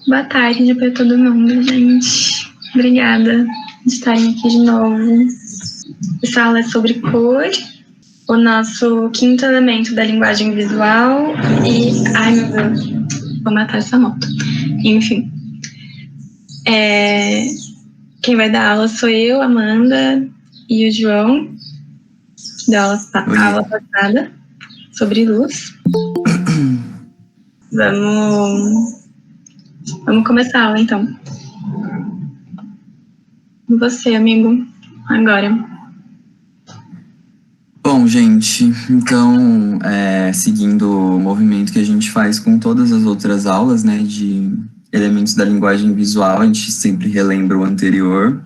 Boa tarde para todo mundo, gente. Obrigada de estarem aqui de novo. Essa aula é sobre cor, o nosso quinto elemento da linguagem visual e... Ai, meu Deus, vou matar essa moto. Enfim. Quem vai dar aula sou eu, Amanda, e o João, que deu aula passada sobre luz. Vamos começar a aula, então. Você, amigo, agora. Bom, gente, então, seguindo o movimento que a gente faz com todas as outras aulas, né, de elementos da linguagem visual, a gente sempre relembra o anterior,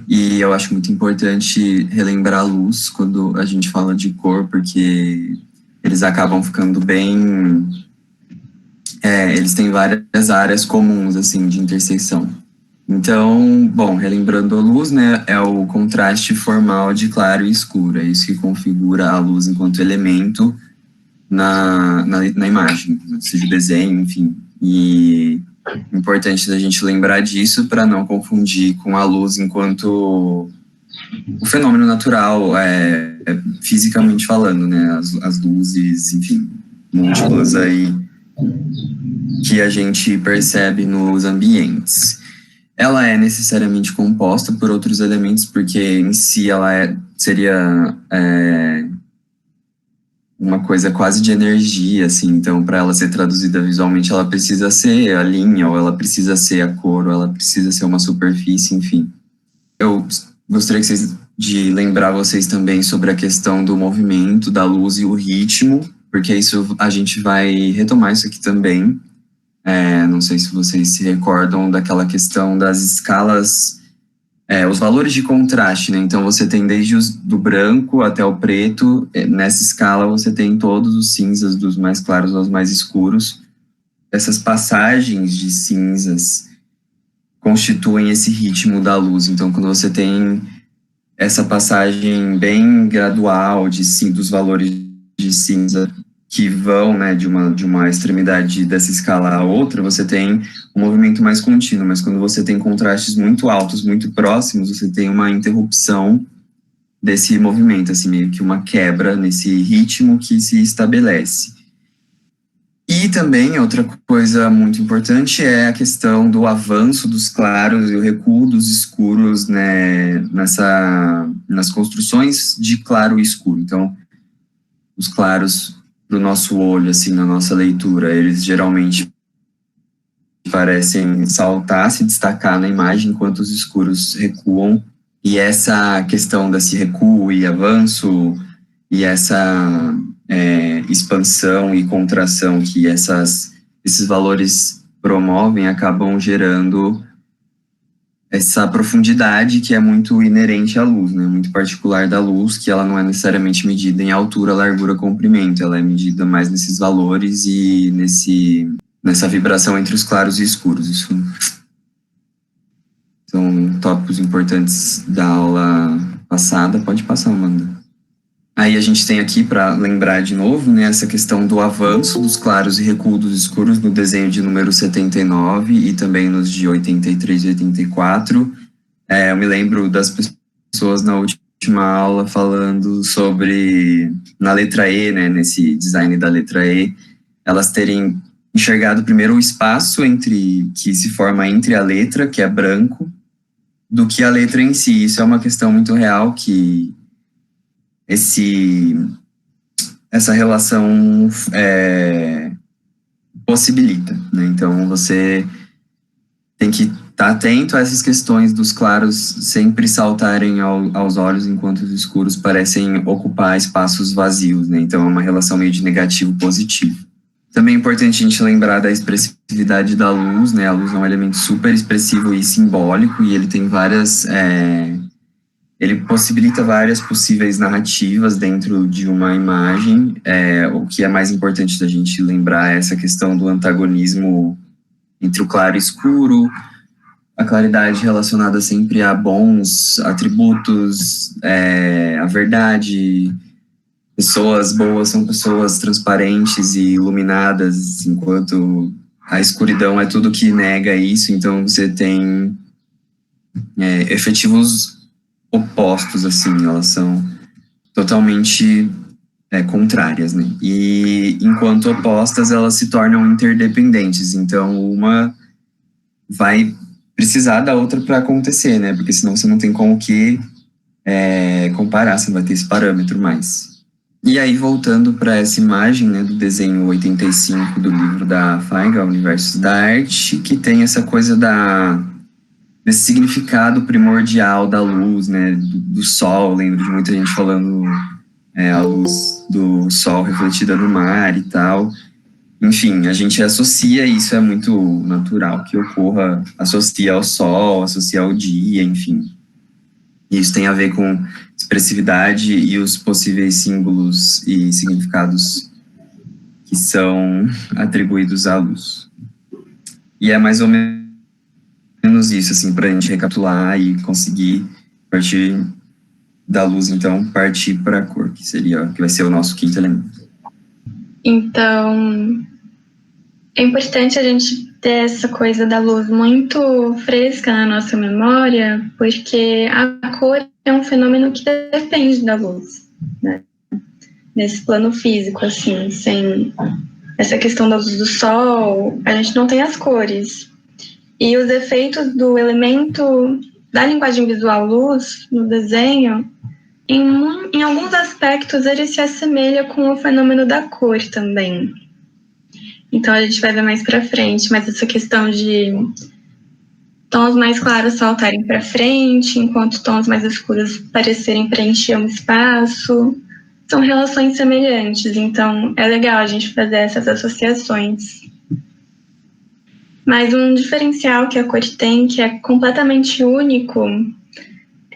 e eu acho muito importante relembrar a luz quando a gente fala de cor, porque eles acabam ficando bem... eles têm várias áreas comuns, assim, de interseção. Então, bom, relembrando a luz, né, é o contraste formal de claro e escuro, é isso que configura a luz enquanto elemento na imagem, seja desenho, enfim. E é importante da gente lembrar disso para não confundir com a luz enquanto o fenômeno natural, fisicamente falando, né, as luzes, enfim, múltiplas aí que a gente percebe nos ambientes. Ela é necessariamente composta por outros elementos, porque em si ela seria uma coisa quase de energia, assim, então para ela ser traduzida visualmente ela precisa ser a linha, ou ela precisa ser a cor, ou ela precisa ser uma superfície, enfim. Eu gostaria de lembrar vocês também sobre a questão do movimento, da luz e o ritmo, porque isso a gente vai retomar isso aqui também. Não sei se vocês se recordam daquela questão das escalas, os valores de contraste, né? Então você tem desde do branco até o preto, nessa escala você tem todos os cinzas, dos mais claros aos mais escuros. Essas passagens de cinzas constituem esse ritmo da luz, então quando você tem essa passagem bem gradual dos valores de cinza, que vão, né, de uma extremidade dessa escala à outra, você tem um movimento mais contínuo, mas quando você tem contrastes muito altos, muito próximos, você tem uma interrupção desse movimento, assim, meio que uma quebra nesse ritmo que se estabelece. E também, outra coisa muito importante é a questão do avanço dos claros e o recuo dos escuros, né, nas construções de claro e escuro. Então, os claros do nosso olho, assim, na nossa leitura, eles geralmente parecem saltar, se destacar na imagem, enquanto os escuros recuam. E essa questão desse recuo e avanço, e essa expansão e contração que esses valores promovem, acabam gerando essa profundidade que é muito inerente à luz, né? Muito particular da luz, que ela não é necessariamente medida em altura, largura, comprimento, ela é medida mais nesses valores e nessa vibração entre os claros e escuros. Isso são tópicos importantes da aula passada. Pode passar, Amanda. Aí a gente tem aqui, para lembrar de novo, né, essa questão do avanço dos claros e recuo dos escuros no desenho de número 79 e também nos de 83 e 84. Eu me lembro das pessoas na última aula falando sobre, na letra E, né, nesse design da letra E, elas terem enxergado primeiro o espaço que se forma entre a letra, que é branco, do que a letra em si. Isso é uma questão muito real que essa relação possibilita, né? Então você tem que estar atento a essas questões dos claros sempre saltarem aos olhos, enquanto os escuros parecem ocupar espaços vazios, né? Então é uma relação meio de negativo positivo. Também é importante a gente lembrar da expressividade da luz, né? A luz é um elemento super expressivo e simbólico, e ele tem ele possibilita várias possíveis narrativas dentro de uma imagem. O que é mais importante da gente lembrar é essa questão do antagonismo entre o claro e escuro, a claridade relacionada sempre a bons atributos a verdade. Pessoas boas são pessoas transparentes e iluminadas, enquanto a escuridão é tudo que nega isso. Então você tem efetivos opostos, assim, elas são totalmente contrárias, né? E enquanto opostas, elas se tornam interdependentes. Então uma vai precisar da outra para acontecer, né? Porque senão você não tem com o que comparar, você não vai ter esse parâmetro mais. E aí, voltando para essa imagem, né, do desenho 85 do livro da Feigal, Universos da Arte, que tem essa coisa desse significado primordial da luz, né, do sol. Lembro de muita gente falando a luz do sol refletida no mar e tal. Enfim, a gente associa, isso é muito natural que ocorra, associa ao sol, associa ao dia, enfim. Isso tem a ver com expressividade e os possíveis símbolos e significados que são atribuídos à luz. E é mais ou menos isso, assim, para a gente recapitular e conseguir, a partir da luz, então, partir para a cor, que vai ser o nosso quinto elemento. Então, é importante a gente ter essa coisa da luz muito fresca na nossa memória, porque a cor é um fenômeno que depende da luz, né? Nesse plano físico, assim, sem essa questão da luz do sol, a gente não tem as cores. E os efeitos do elemento da linguagem visual luz no desenho, em alguns aspectos, ele se assemelha com o fenômeno da cor também. Então a gente vai ver mais para frente, mas essa questão de tons mais claros saltarem para frente, enquanto tons mais escuros parecerem preencher um espaço, são relações semelhantes. Então é legal a gente fazer essas associações. Mas um diferencial que a cor tem, que é completamente único,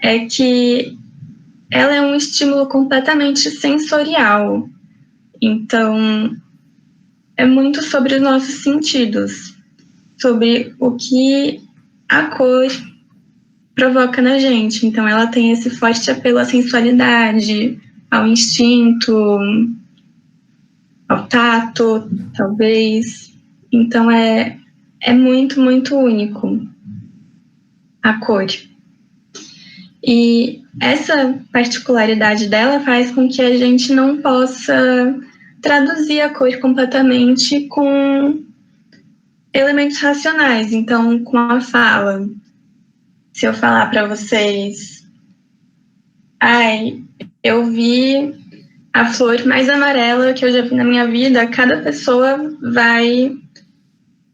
é que ela é um estímulo completamente sensorial. Então é muito sobre os nossos sentidos, sobre o que a cor provoca na gente. Então ela tem esse forte apelo à sensualidade, ao instinto, ao tato, talvez. Então é muito, muito único a cor. E essa particularidade dela faz com que a gente não possa traduzir a cor completamente com elementos racionais. Então, com a fala, se eu falar para vocês, eu vi a flor mais amarela que eu já vi na minha vida, cada pessoa vai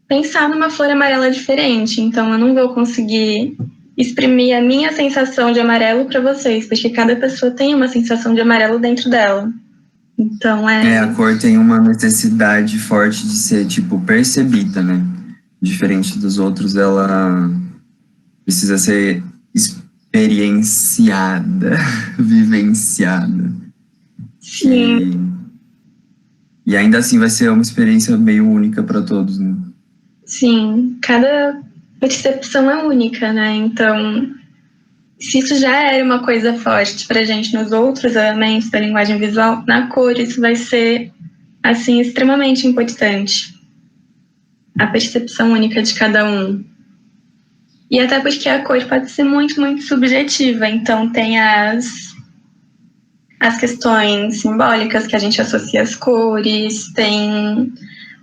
pensar numa flor amarela diferente. Então, eu não vou conseguir exprimir a minha sensação de amarelo para vocês, porque cada pessoa tem uma sensação de amarelo dentro dela. Então a cor tem uma necessidade forte de ser, tipo, percebida, né? Diferente dos outros, ela precisa ser experienciada, vivenciada. Sim. E ainda assim vai ser uma experiência meio única para todos, né? Sim, cada percepção é única, né? Então, se isso já era uma coisa forte pra gente nos outros elementos da linguagem visual, na cor isso vai ser, assim, extremamente importante. A percepção única de cada um. E até porque a cor pode ser muito, muito subjetiva. Então, tem as questões simbólicas que a gente associa às cores, tem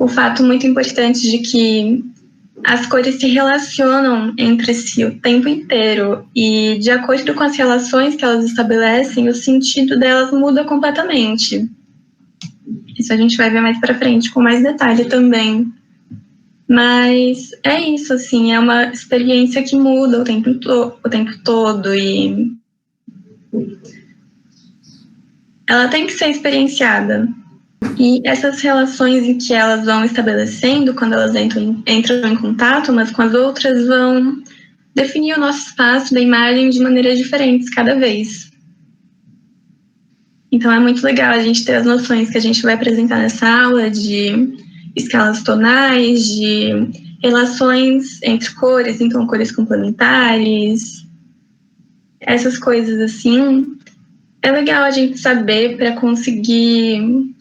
o fato muito importante de que as cores se relacionam entre si o tempo inteiro e, de acordo com as relações que elas estabelecem, o sentido delas muda completamente. Isso a gente vai ver mais para frente com mais detalhe também. Mas é isso, assim, é uma experiência que muda o tempo todo e ela tem que ser experienciada. E essas relações em que elas vão estabelecendo, quando elas entram em contato umas com as outras, vão definir o nosso espaço da imagem de maneiras diferentes cada vez. Então é muito legal a gente ter as noções que a gente vai apresentar nessa aula de escalas tonais, de relações entre cores, então cores complementares. essas coisas assim, é legal a gente saber para conseguir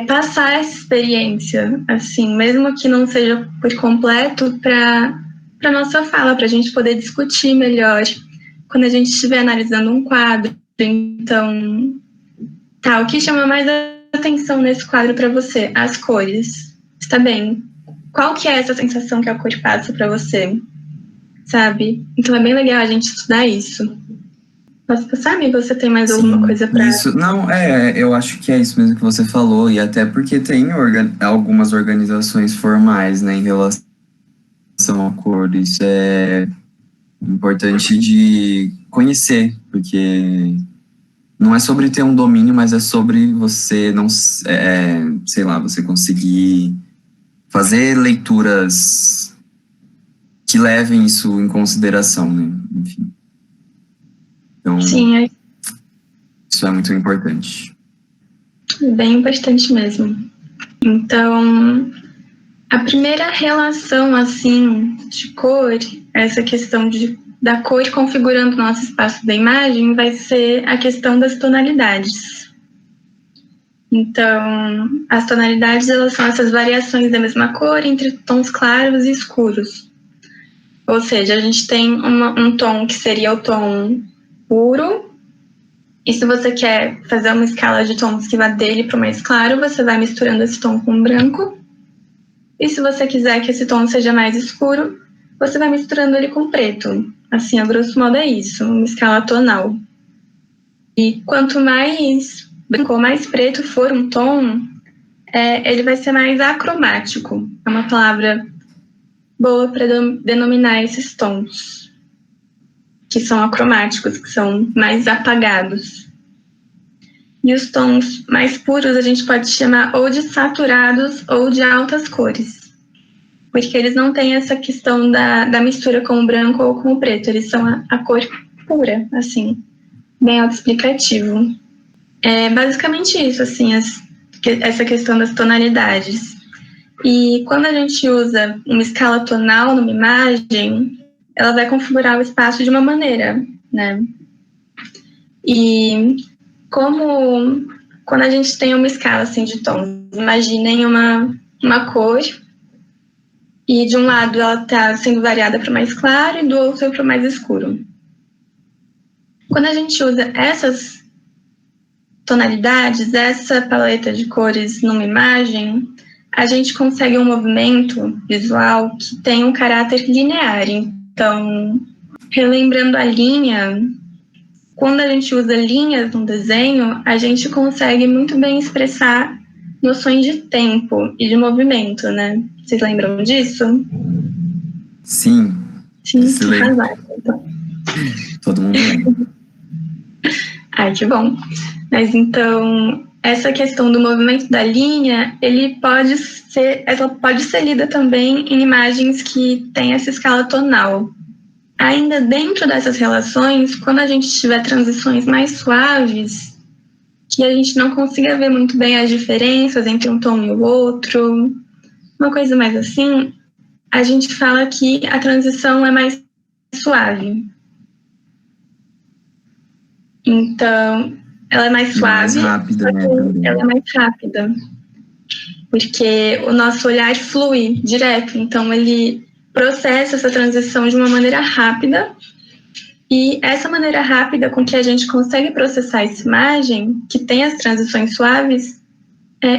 passar essa experiência, assim, mesmo que não seja por completo, para nossa fala, para a gente poder discutir melhor quando a gente estiver analisando um quadro. Então, o que chama mais atenção nesse quadro para você? As cores. Está bem. Qual que é essa sensação que a cor passa para você? Sabe? Então é bem legal a gente estudar isso. Posso passar, amigo? Você tem mais alguma coisa para... Isso, não, eu acho que é isso mesmo que você falou, e até porque tem algumas organizações formais, né, em relação à cor, isso é importante de conhecer, porque não é sobre ter um domínio, mas é sobre você não, sei lá, você conseguir fazer leituras que levem isso em consideração, né, enfim. Então, Sim, isso é muito importante. bem importante mesmo. Então, a primeira relação, assim, de cor, essa questão da cor configurando o nosso espaço da imagem, vai ser a questão das tonalidades. Então, as tonalidades, elas são essas variações da mesma cor entre tons claros e escuros. Ou seja, a gente tem um tom que seria o tom puro, e se você quer fazer uma escala de tons que vá dele para o mais claro, você vai misturando esse tom com o branco. E se você quiser que esse tom seja mais escuro, você vai misturando ele com preto. Assim, a grosso modo é isso, uma escala tonal. E quanto mais branco ou mais preto for um tom, ele vai ser mais acromático. É uma palavra boa para denominar esses tons, que são acromáticos, que são mais apagados. E os tons mais puros a gente pode chamar ou de saturados ou de altas cores, porque eles não têm essa questão da mistura com o branco ou com o preto, eles são a cor pura, assim, bem autoexplicativo. É basicamente isso, assim, essa questão das tonalidades. E quando a gente usa uma escala tonal numa imagem, ela vai configurar o espaço de uma maneira, né? E quando a gente tem uma escala assim de tons, imaginem uma cor e de um lado ela está sendo variada para o mais claro e do outro para o mais escuro. Quando a gente usa essas tonalidades, essa paleta de cores numa imagem, a gente consegue um movimento visual que tem um caráter linear. Então, relembrando a linha, quando a gente usa linhas no desenho, a gente consegue muito bem expressar noções de tempo e de movimento, né? Vocês lembram disso? Sim. Sim, Então. Todo mundo lembra. Ai, que bom. Mas então, essa questão do movimento da linha, ela pode ser lida também em imagens que têm essa escala tonal. Ainda dentro dessas relações, quando a gente tiver transições mais suaves, que a gente não consiga ver muito bem as diferenças entre um tom e o outro, uma coisa mais assim, a gente fala que a transição é mais suave. Então, ela é mais suave, mais rápida, né? Ela é mais rápida, porque o nosso olhar flui direto, então ele processa essa transição de uma maneira rápida, e essa maneira rápida com que a gente consegue processar essa imagem, que tem as transições suaves,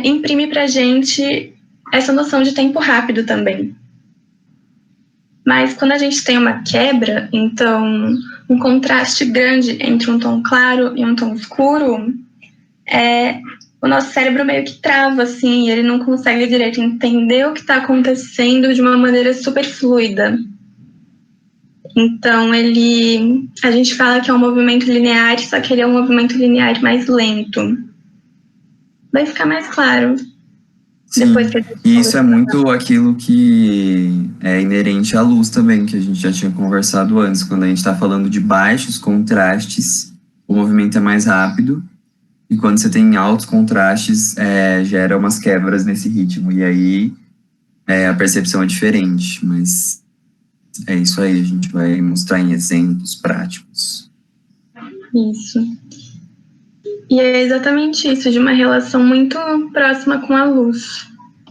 imprime para a gente essa noção de tempo rápido também. Mas quando a gente tem uma quebra, então um contraste grande entre um tom claro e um tom escuro, o nosso cérebro meio que trava, assim, ele não consegue direito entender o que está acontecendo de uma maneira super fluida. Então, a gente fala que é um movimento linear, só que ele é um movimento linear mais lento. Vai ficar mais claro. Sim, e isso é muito aquilo que é inerente à luz também, que a gente já tinha conversado antes. Quando a gente está falando de baixos contrastes, o movimento é mais rápido, e quando você tem altos contrastes, gera umas quebras nesse ritmo, e aí a percepção é diferente, mas É isso aí, a gente vai mostrar em exemplos práticos. Isso. E é exatamente isso, de uma relação muito próxima com a luz,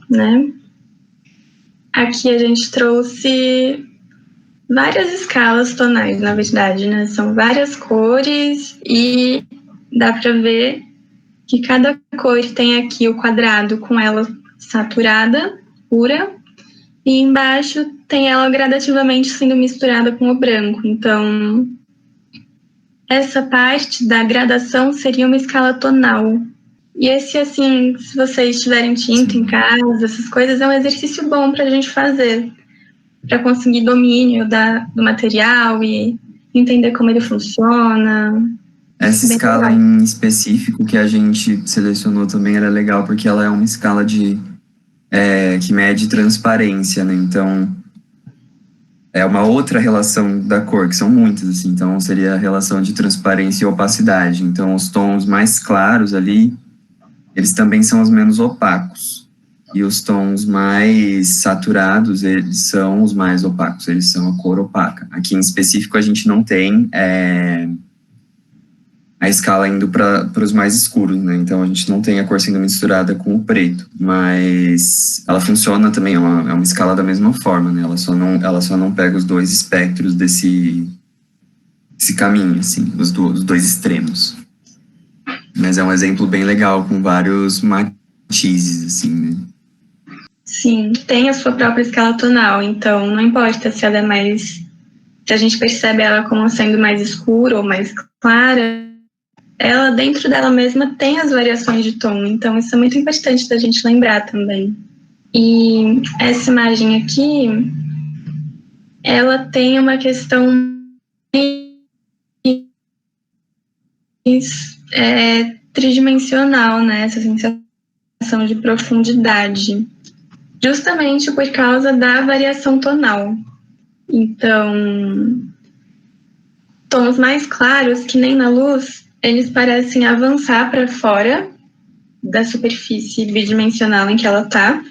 né? Aqui a gente trouxe várias escalas tonais, na verdade, né? São várias cores e dá para ver que cada cor tem aqui o quadrado com ela saturada, pura, e embaixo tem ela gradativamente sendo misturada com o branco. Então, essa parte da gradação seria uma escala tonal. E esse, assim, se vocês tiverem tinta em casa, essas coisas, é um exercício bom para a gente fazer, para conseguir domínio do material e entender como ele funciona. Essa escala em específico que a gente selecionou também era legal porque ela é uma escala que mede transparência, né? Então, é uma outra relação da cor, que são muitas, assim. Então, seria a relação de transparência e opacidade. Então, os tons mais claros ali, eles também são os menos opacos. E os tons mais saturados, eles são os mais opacos, eles são a cor opaca. Aqui em específico, a gente não tem a escala indo para os mais escuros, né? Então a gente não tem a cor sendo misturada com o preto, mas ela funciona também, é uma escala da mesma forma, né? Ela só não pega os dois espectros desse caminho, assim, os dois extremos. Mas é um exemplo bem legal, com vários matizes, assim, né? Sim, tem a sua própria escala tonal, então não importa se ela é mais... Se a gente percebe ela como sendo mais escura ou mais clara, ela dentro dela mesma tem as variações de tom, então isso é muito importante da gente lembrar também. E essa imagem aqui, ela tem uma questão tridimensional, né? Essa sensação de profundidade, justamente por causa da variação tonal. Então, tons mais claros, que nem na luz, eles parecem avançar para fora da superfície bidimensional em que ela está,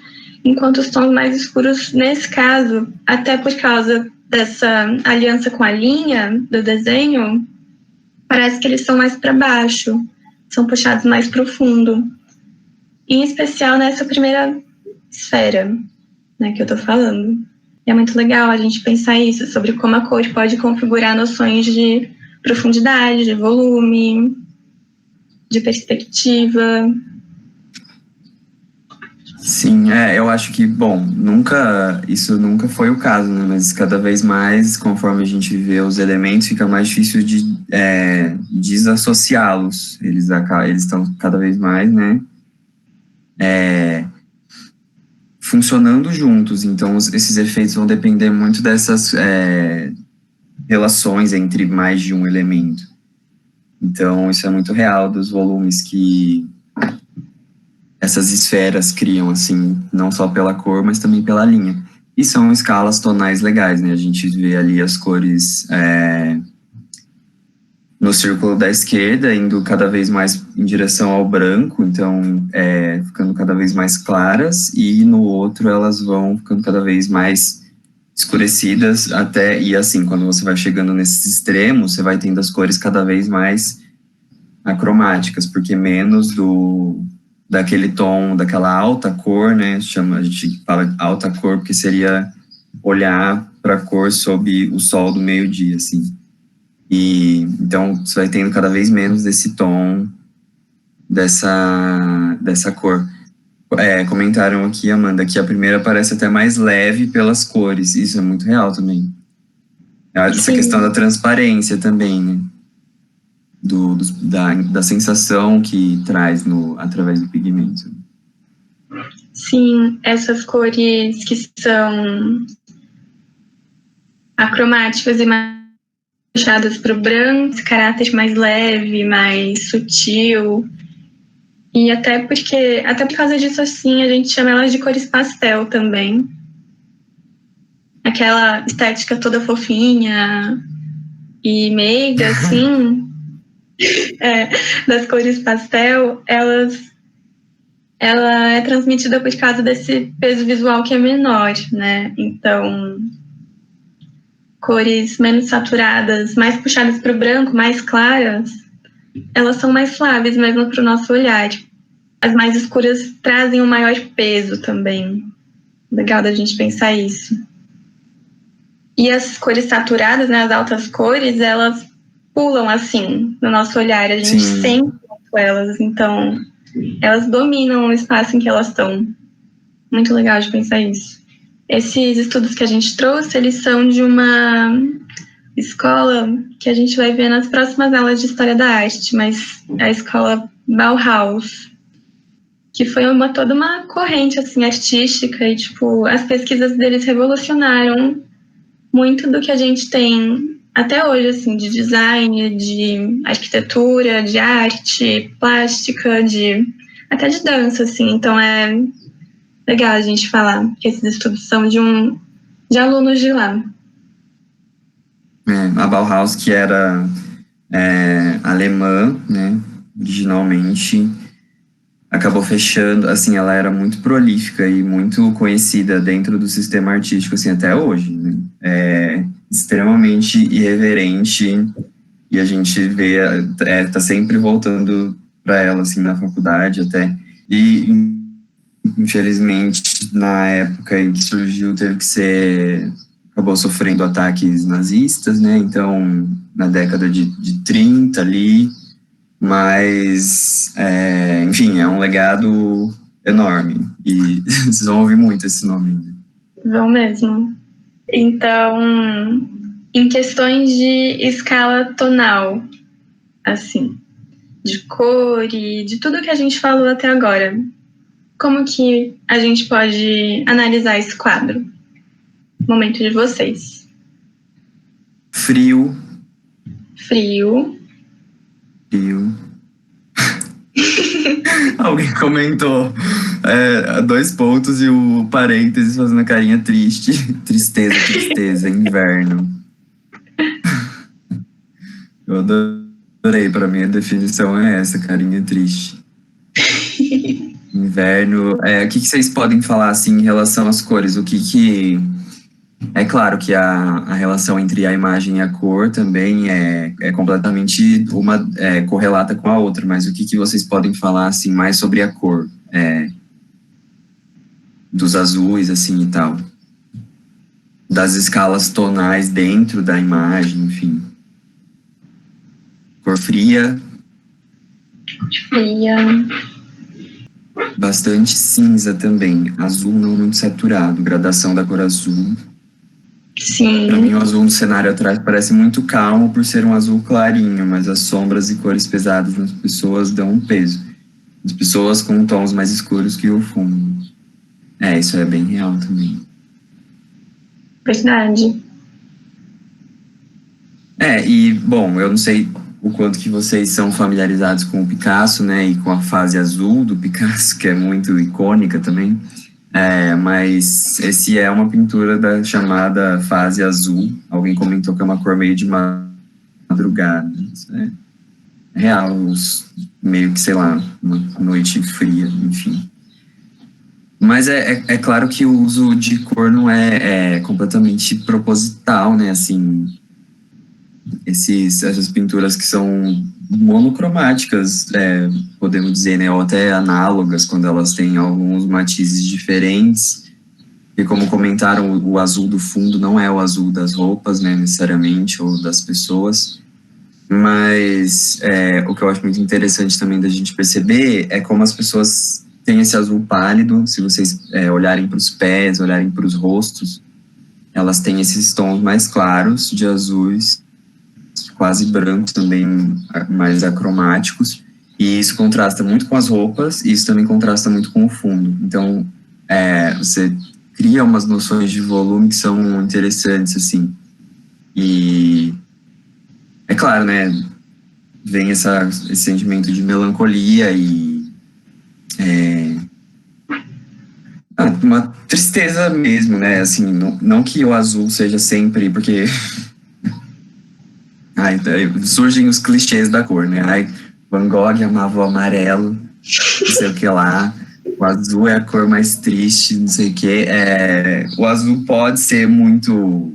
enquanto os tons mais escuros, nesse caso, até por causa dessa aliança com a linha do desenho, parece que eles são mais para baixo, são puxados mais para o fundo. Em especial nessa primeira esfera, né, que eu estou falando. E é muito legal a gente pensar isso, sobre como a cor pode configurar noções de profundidade, de volume, de perspectiva. Sim, eu acho que, bom, isso nunca foi o caso, né? Mas cada vez mais, conforme a gente vê os elementos, fica mais difícil de desassociá-los. Eles estão cada vez mais, né? Funcionando juntos. Então, esses efeitos vão depender muito dessas relações entre mais de um elemento. Então, isso é muito real dos volumes que essas esferas criam, assim, não só pela cor, mas também pela linha. E são escalas tonais legais, né? A gente vê ali as cores no círculo da esquerda, indo cada vez mais em direção ao branco, então ficando cada vez mais claras, e no outro elas vão ficando cada vez mais escurecidas, e assim, quando você vai chegando nesses extremos, você vai tendo as cores cada vez mais acromáticas, porque menos daquele tom, daquela alta cor, né? A gente fala alta cor porque seria olhar para a cor sob o sol do meio-dia, assim. E então você vai tendo cada vez menos desse tom, dessa cor. Comentaram aqui, Amanda, que a primeira parece até mais leve pelas cores. Isso é muito real também. Essa questão da transparência também, né? Da sensação que traz através do pigmento. Sim, essas cores que são acromáticas e mais puxadas para o branco, esse caráter mais leve, mais sutil. E até por causa disso, assim, a gente chama elas de cores pastel também. Aquela estética toda fofinha e meiga, assim, das cores pastel, ela é transmitida por causa desse peso visual que é menor, né? Então, cores menos saturadas, mais puxadas para o branco, mais claras, elas são mais suaves mesmo para o nosso olhar. As mais escuras trazem um maior peso também. Legal da gente pensar isso. E as cores saturadas, né, as altas cores, elas pulam assim no nosso olhar. A gente sente muito elas, então elas dominam o espaço em que elas estão. Muito legal de pensar isso. Esses estudos que a gente trouxe, eles são de uma escola que a gente vai ver nas próximas aulas de História da Arte, mas é a escola Bauhaus, que foi toda uma corrente assim, artística e tipo, as pesquisas deles revolucionaram muito do que a gente tem até hoje, assim, de design, de arquitetura, de arte, plástica, até de dança, assim. Então é legal a gente falar que esses estudos são de alunos de lá. A Bauhaus, que era alemã, né, originalmente, acabou fechando, assim, ela era muito prolífica e muito conhecida dentro do sistema artístico, assim, até hoje, né? É extremamente irreverente e a gente vê, tá sempre voltando para ela, assim, na faculdade até. E, infelizmente, na época em que surgiu, acabou sofrendo ataques nazistas, né? Então, na década de 30 ali, mas, enfim, é um legado enorme e vocês vão ouvir muito esse nome. Vão mesmo. Então, em questões de escala tonal, assim, de cor e de tudo que a gente falou até agora, como que a gente pode analisar esse quadro? Momento de vocês. Frio. Alguém comentou 2 pontos e o parênteses fazendo a carinha triste. Tristeza, inverno. Eu adorei, pra mim a definição é essa, carinha triste. Inverno. O que vocês podem falar assim em relação às cores? É claro que a relação entre a imagem e a cor também é completamente correlata com a outra, mas o que vocês podem falar assim mais sobre a cor dos azuis assim e tal, das escalas tonais dentro da imagem, enfim. Cor fria. Bastante cinza também, azul não muito saturado, gradação da cor azul. Sim. Para mim, o azul no cenário atrás parece muito calmo por ser um azul clarinho, mas as sombras e cores pesadas nas pessoas dão um peso. As pessoas com tons mais escuros que o fundo. Isso é bem real também. Verdade. E, bom, eu não sei o quanto que vocês são familiarizados com o Picasso, né, e com a fase azul do Picasso, que é muito icônica também. Mas esse é uma pintura da chamada fase azul. Alguém comentou que é uma cor meio de madrugada. Isso é real, meio que, sei lá, uma noite fria, enfim. Mas é claro que o uso de cor não é completamente proposital, né? Assim, essas pinturas que são monocromáticas, podemos dizer, né, ou até análogas, quando elas têm alguns matizes diferentes, e como comentaram, o azul do fundo não é o azul das roupas, né, necessariamente, ou das pessoas, mas o que eu acho muito interessante também da gente perceber é como as pessoas têm esse azul pálido. Se vocês olharem para os pés, olharem para os rostos, elas têm esses tons mais claros de azuis, quase brancos também, mais acromáticos, e isso contrasta muito com as roupas, e isso também contrasta muito com o fundo. Então, você cria umas noções de volume que são interessantes, assim. E, é claro, né, vem esse sentimento de melancolia e uma tristeza mesmo, né, assim, não que o azul seja sempre, porque... surgem os clichês da cor, né? Van Gogh amava o amarelo, não sei o que lá. O azul é a cor mais triste, não sei o que. O azul pode ser muito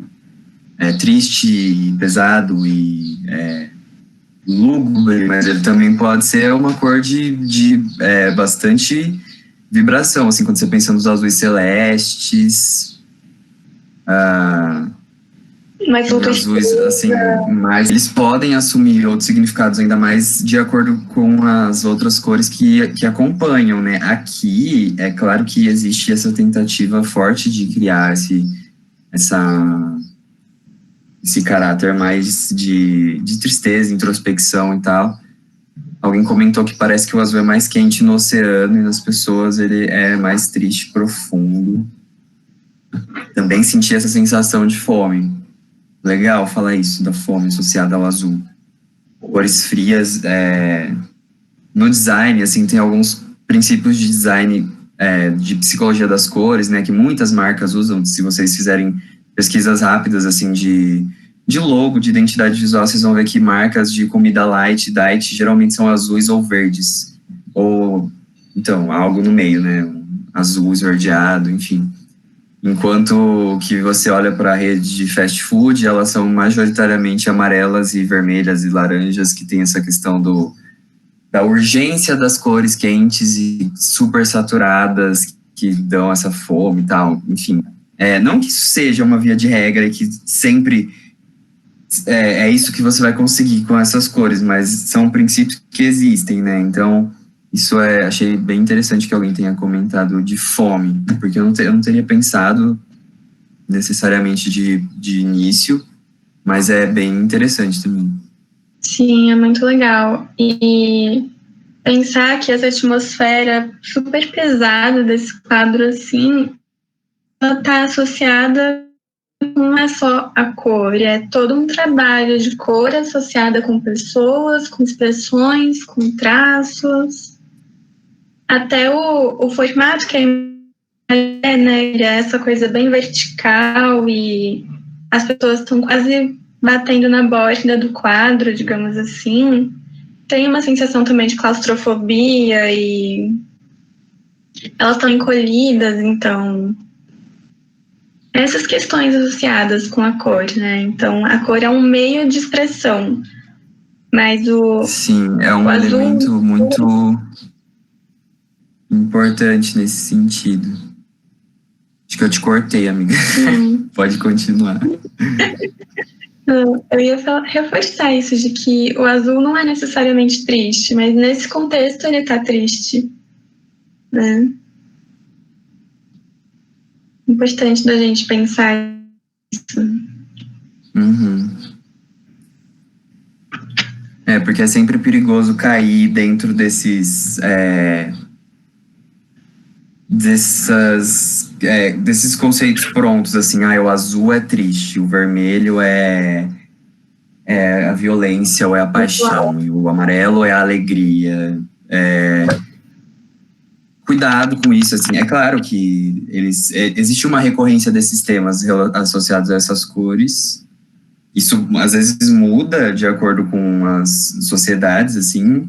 triste e pesado e lúgubre, mas ele também pode ser uma cor de bastante vibração, assim, quando você pensa nos azuis celestes, Mas os azuis, assim, mas eles podem assumir outros significados ainda mais de acordo com as outras cores que acompanham, né? Aqui, é claro que existe essa tentativa forte de criar esse caráter mais de tristeza, introspecção e tal. Alguém comentou que parece que o azul é mais quente no oceano e nas pessoas ele é mais triste, profundo. Também senti essa sensação de fome. Legal falar isso, da fome associada ao azul. Cores frias, no design, assim, tem alguns princípios de design, de psicologia das cores, né, que muitas marcas usam. Se vocês fizerem pesquisas rápidas, assim, de logo, de identidade visual, vocês vão ver que marcas de comida light, diet, geralmente são azuis ou verdes. Ou, então, algo no meio, né, azul esverdeado, enfim. Enquanto que você olha para a rede de fast food, elas são majoritariamente amarelas e vermelhas e laranjas, que tem essa questão da urgência das cores quentes e super saturadas, que dão essa fome e tal, enfim. Não que isso seja uma via de regra e que sempre é isso que você vai conseguir com essas cores, mas são princípios que existem, né? Então, isso achei bem interessante que alguém tenha comentado de fome, porque eu não teria pensado necessariamente de início, mas é bem interessante também. Sim, é muito legal. E pensar que essa atmosfera super pesada desse quadro, assim, ela está associada, não é só a cor, é todo um trabalho de cor associada com pessoas, com expressões, com traços. Até o formato que né, é essa coisa bem vertical e as pessoas estão quase batendo na borda do quadro, digamos assim. Tem uma sensação também de claustrofobia e elas estão encolhidas, então essas questões associadas com a cor, né? Então a cor é um meio de expressão, mas sim, é um elemento muito importante nesse sentido. Acho que eu te cortei, amiga. Pode continuar. Eu ia reforçar isso de que o azul não é necessariamente triste, mas nesse contexto ele tá triste, né? Importante da gente pensar isso. Uhum. Porque é sempre perigoso cair dentro desses conceitos prontos, assim, o azul é triste, o vermelho é a violência ou é a paixão, e o amarelo é a alegria. Cuidado com isso, assim, é claro que existe uma recorrência desses temas associados a essas cores. Isso às vezes muda de acordo com as sociedades, assim,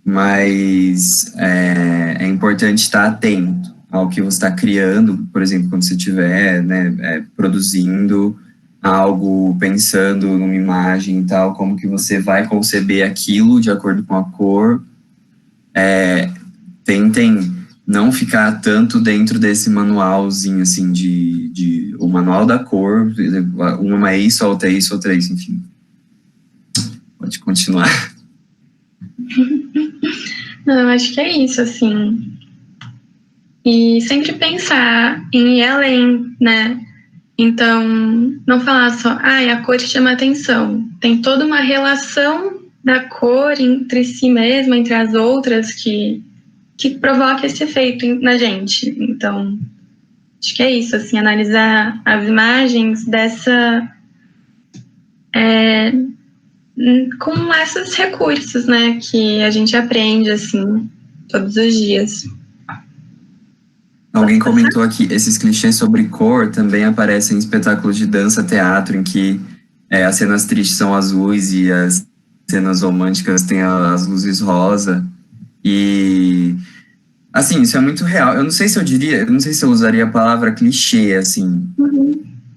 mas é importante estar atento ao que você está criando, por exemplo, quando você estiver produzindo algo, pensando numa imagem e tal, como que você vai conceber aquilo de acordo com a cor. Tentem não ficar tanto dentro desse manualzinho, assim, o manual da cor, uma é isso, outra é isso, outra é isso, enfim. Pode continuar. Não, acho que é isso, assim. E sempre pensar em ir além, né? Então, não falar só, a cor chama atenção. Tem toda uma relação da cor entre si mesma, entre as outras, que provoca esse efeito na gente. Então, acho que é isso, assim, analisar as imagens com esses recursos, né, que a gente aprende, assim, todos os dias. Alguém comentou aqui, esses clichês sobre cor também aparecem em espetáculos de dança, teatro, em que as cenas tristes são azuis e as cenas românticas têm as luzes rosa. E, assim, isso é muito real. Eu não sei se eu usaria a palavra clichê, assim.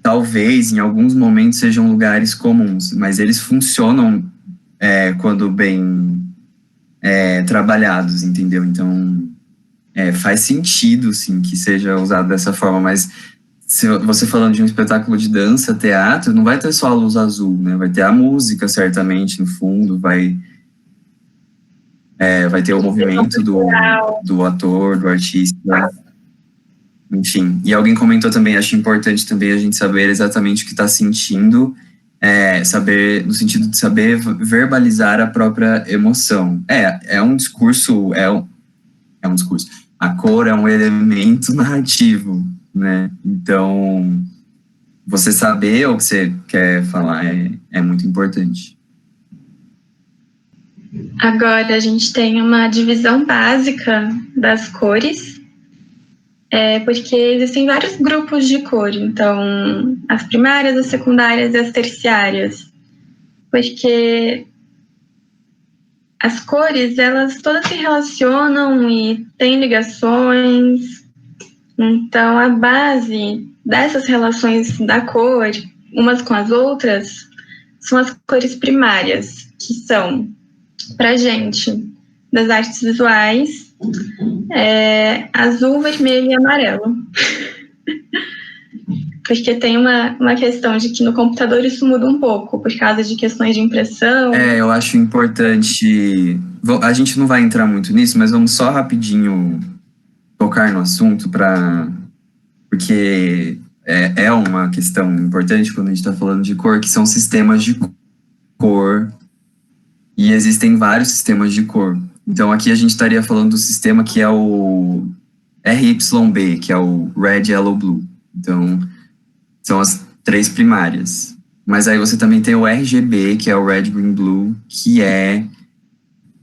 talvez em alguns momentos sejam lugares comuns, mas eles funcionam quando bem trabalhados, entendeu? Então faz sentido, sim, que seja usado dessa forma, mas se você falando de um espetáculo de dança, teatro, não vai ter só a luz azul, né? Vai ter a música, certamente, no fundo, vai ter o movimento do ator, do artista, enfim. E alguém comentou também, acho importante também a gente saber exatamente o que está sentindo, saber, no sentido de saber verbalizar a própria emoção. É um discurso, é um discurso. A cor é um elemento narrativo, né? Então, você saber o que você quer falar é muito importante. Agora, a gente tem uma divisão básica das cores, porque existem vários grupos de cor. Então, as primárias, as secundárias e as terciárias. Porque as cores, elas todas se relacionam e têm ligações. Então, a base dessas relações da cor, umas com as outras, são as cores primárias, que são, pra gente, das artes visuais, azul, vermelho e amarelo. Porque tem uma questão de que no computador isso muda um pouco, por causa de questões de impressão. Eu acho importante... A gente não vai entrar muito nisso, mas vamos só rapidinho tocar no assunto, porque é uma questão importante quando a gente está falando de cor, que são sistemas de cor, e existem vários sistemas de cor. Então aqui a gente estaria falando do sistema que é o RYB, que é o Red, Yellow, Blue. Então, são as 3 primárias. Mas aí você também tem o RGB, que é o Red, Green, Blue, que é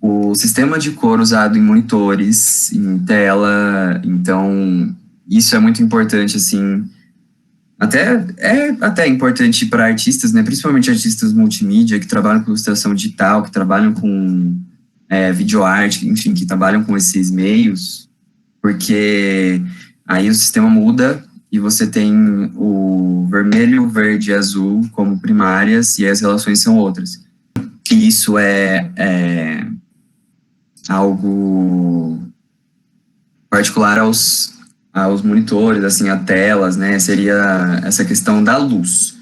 o sistema de cor usado em monitores, em tela. Então, isso é muito importante, assim. Até importante para artistas, né? Principalmente artistas multimídia, que trabalham com ilustração digital, que trabalham com videoarte, enfim, que trabalham com esses meios, porque aí o sistema muda e você tem o vermelho, verde e azul como primárias e as relações são outras. E isso é algo particular aos monitores, assim, a telas, né? Seria essa questão da luz.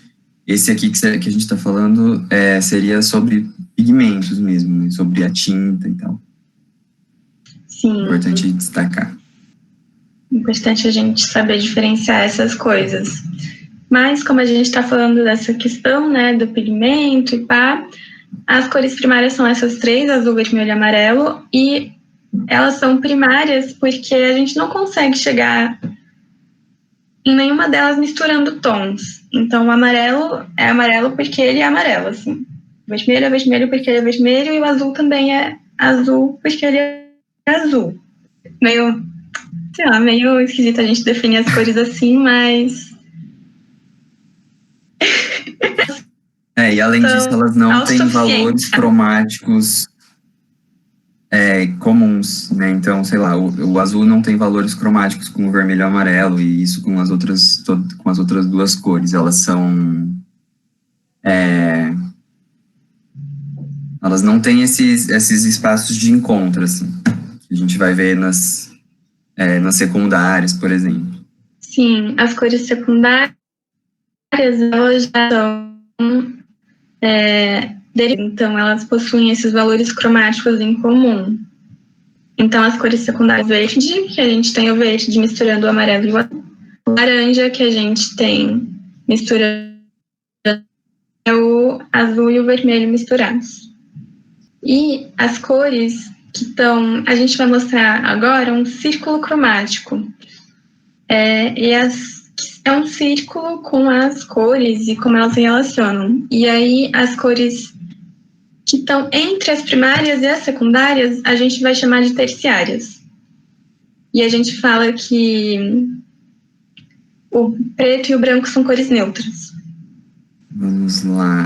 Esse aqui que a gente está falando seria sobre pigmentos mesmo, né? Sobre a tinta e tal. Sim. Importante destacar. Importante a gente saber diferenciar essas coisas. Mas, como a gente está falando dessa questão, né, do pigmento e pá, as cores primárias são essas 3, azul, vermelho e amarelo, e elas são primárias porque a gente não consegue chegar em nenhuma delas misturando tons. Então, o amarelo é amarelo porque ele é amarelo, assim. O vermelho é vermelho porque ele é vermelho, e o azul também é azul porque ele é azul. Meio esquisito a gente definir as cores assim, mas... E além disso, elas não têm valores cromáticos comuns, né? Então, sei lá, o azul não tem valores cromáticos com o vermelho e o amarelo, e isso com as outras 2 cores. Elas são... elas não têm esses espaços de encontro, assim, que a gente vai ver nas secundárias, por exemplo. Sim, as cores secundárias, elas já são... então, elas possuem esses valores cromáticos em comum. Então, as cores secundárias, verde, que a gente tem o verde misturando o amarelo e o azul. O laranja, que a gente tem misturando o azul e o vermelho misturados. E as cores que estão... A gente vai mostrar agora um círculo cromático. É um círculo com as cores e como elas se relacionam. E aí, as cores que estão entre as primárias e as secundárias, a gente vai chamar de terciárias. E a gente fala que o preto e o branco são cores neutras. Vamos lá.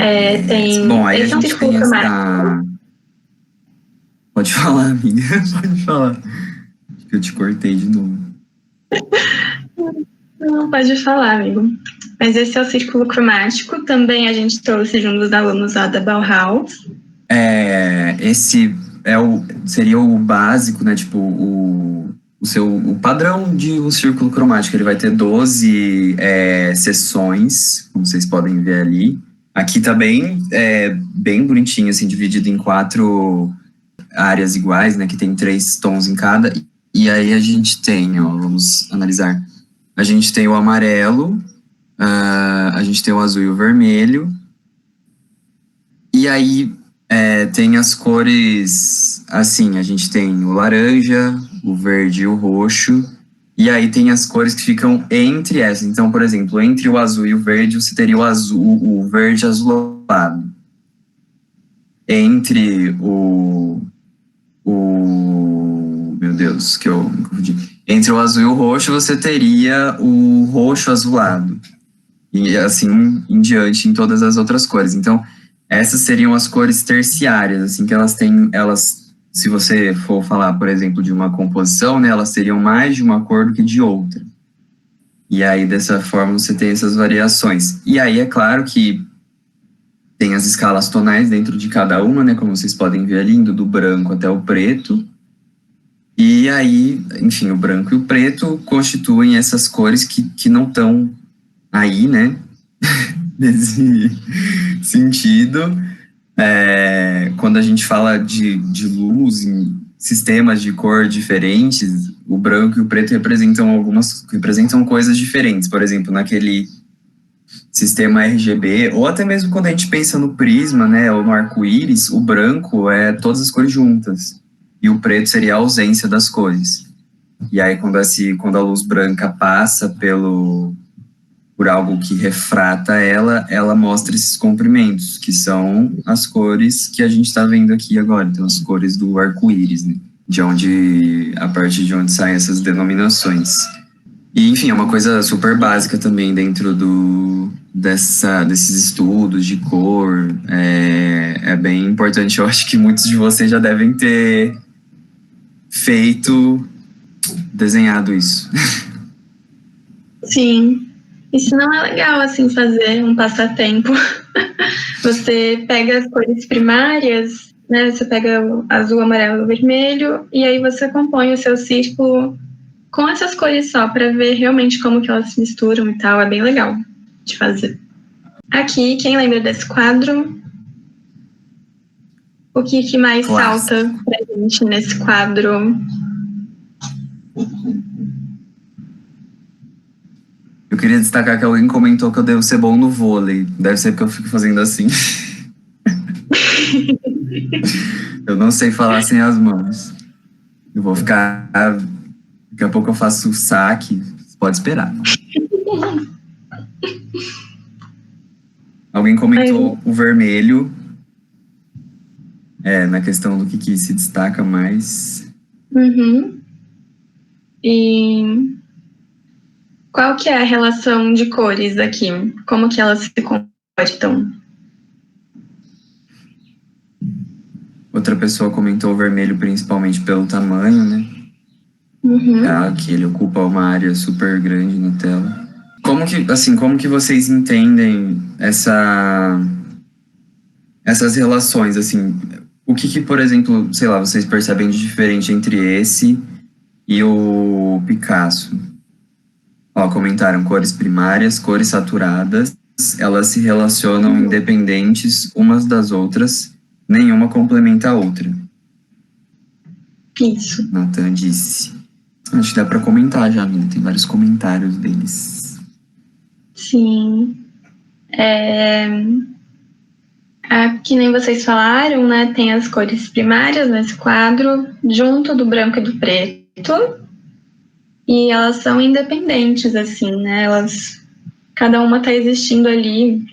Bom, aí a gente tem essa... Pode falar, amiga. Pode falar. Acho que eu te cortei de novo. Não, pode falar, amigo. Mas esse é o círculo cromático. Também a gente trouxe de um dos alunos lá da Bauhaus. Esse seria o básico, né? Tipo, o padrão de um círculo cromático. Ele vai ter 12 seções, como vocês podem ver ali. Aqui tá bem bonitinho, assim, dividido em 4 áreas iguais, né? Que tem 3 tons em cada. E aí a gente tem, ó, vamos analisar. A gente tem o amarelo, a gente tem o azul e o vermelho. E aí tem as cores, assim, a gente tem o laranja, o verde e o roxo. E aí tem as cores que ficam entre essas. Então, por exemplo, entre o azul e o verde, você teria o verde azulado. Entre meu Deus, que eu me confundi. Entre o azul e o roxo, você teria o roxo azulado. E assim em diante, em todas as outras cores. Então, essas seriam as cores terciárias, assim, que se você for falar, por exemplo, de uma composição, né, elas teriam mais de uma cor do que de outra. E aí, dessa forma, você tem essas variações. E aí, é claro que tem as escalas tonais dentro de cada uma, né, como vocês podem ver ali, indo do branco até o preto. E aí, enfim, o branco e o preto constituem essas cores que não estão aí, né, nesse sentido. Quando a gente fala de luz em sistemas de cor diferentes, o branco e o preto representam coisas diferentes. Por exemplo, naquele sistema RGB, ou até mesmo quando a gente pensa no prisma, né, ou no arco-íris, o branco é todas as cores juntas e o preto seria a ausência das cores. E aí quando a luz branca passa por algo que refrata ela mostra esses comprimentos, que são as cores que a gente está vendo aqui agora, então as cores do arco-íris, né? A partir de onde saem essas denominações. E, enfim, é uma coisa super básica também dentro desses estudos de cor. É bem importante, eu acho que muitos de vocês já devem ter desenhado isso. Sim. Isso não é legal, assim, fazer um passatempo. Você pega as cores primárias, né? Você pega o azul, amarelo e vermelho, e aí você compõe o seu círculo com essas cores só, para ver realmente como que elas se misturam e tal. É bem legal de fazer. Aqui, quem lembra desse quadro? O que mais salta pra gente nesse quadro? Eu queria destacar que alguém comentou que eu devo ser bom no vôlei. Deve ser porque eu fico fazendo assim. Eu não sei falar sem as mãos. Eu vou ficar... Daqui a pouco eu faço o saque. Você pode esperar. Alguém comentou o vermelho. Na questão do que se destaca mais. Uhum. E qual que é a relação de cores aqui? Como que elas se comportam? Outra pessoa comentou o vermelho principalmente pelo tamanho, né? Uhum. Que ele ocupa uma área super grande na tela. Como que vocês entendem essas relações, assim? O que, por exemplo, sei lá, vocês percebem de diferente entre esse e o Picasso? Ó, comentaram cores primárias, cores saturadas, elas se relacionam independentes umas das outras, nenhuma complementa a outra. Isso. Nathan disse. Acho que dá para comentar já, amiga. Tem vários comentários deles. Sim. Que nem vocês falaram, né? Tem as cores primárias nesse quadro, junto do branco e do preto. E elas são independentes, assim, né? Cada uma tá existindo ali.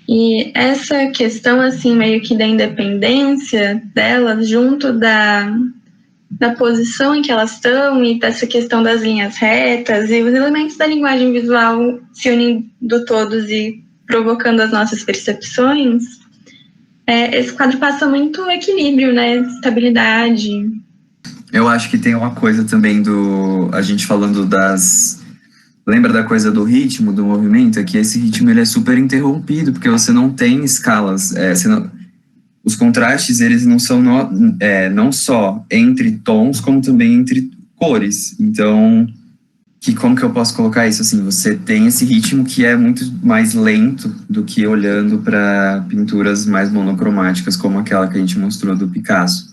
E essa questão, assim, meio que da independência delas, junto da posição em que elas estão e dessa questão das linhas retas e os elementos da linguagem visual se unindo todos e provocando as nossas percepções, esse quadro passa muito equilíbrio, né? Estabilidade. Eu acho que tem uma coisa também a gente falando das lembra da coisa do ritmo, do movimento? É que esse ritmo ele é super interrompido, porque você não tem escalas. Os contrastes, eles não são não só entre tons, como também entre cores. Então, como que eu posso colocar isso? Assim, você tem esse ritmo que é muito mais lento do que olhando para pinturas mais monocromáticas, como aquela que a gente mostrou do Picasso.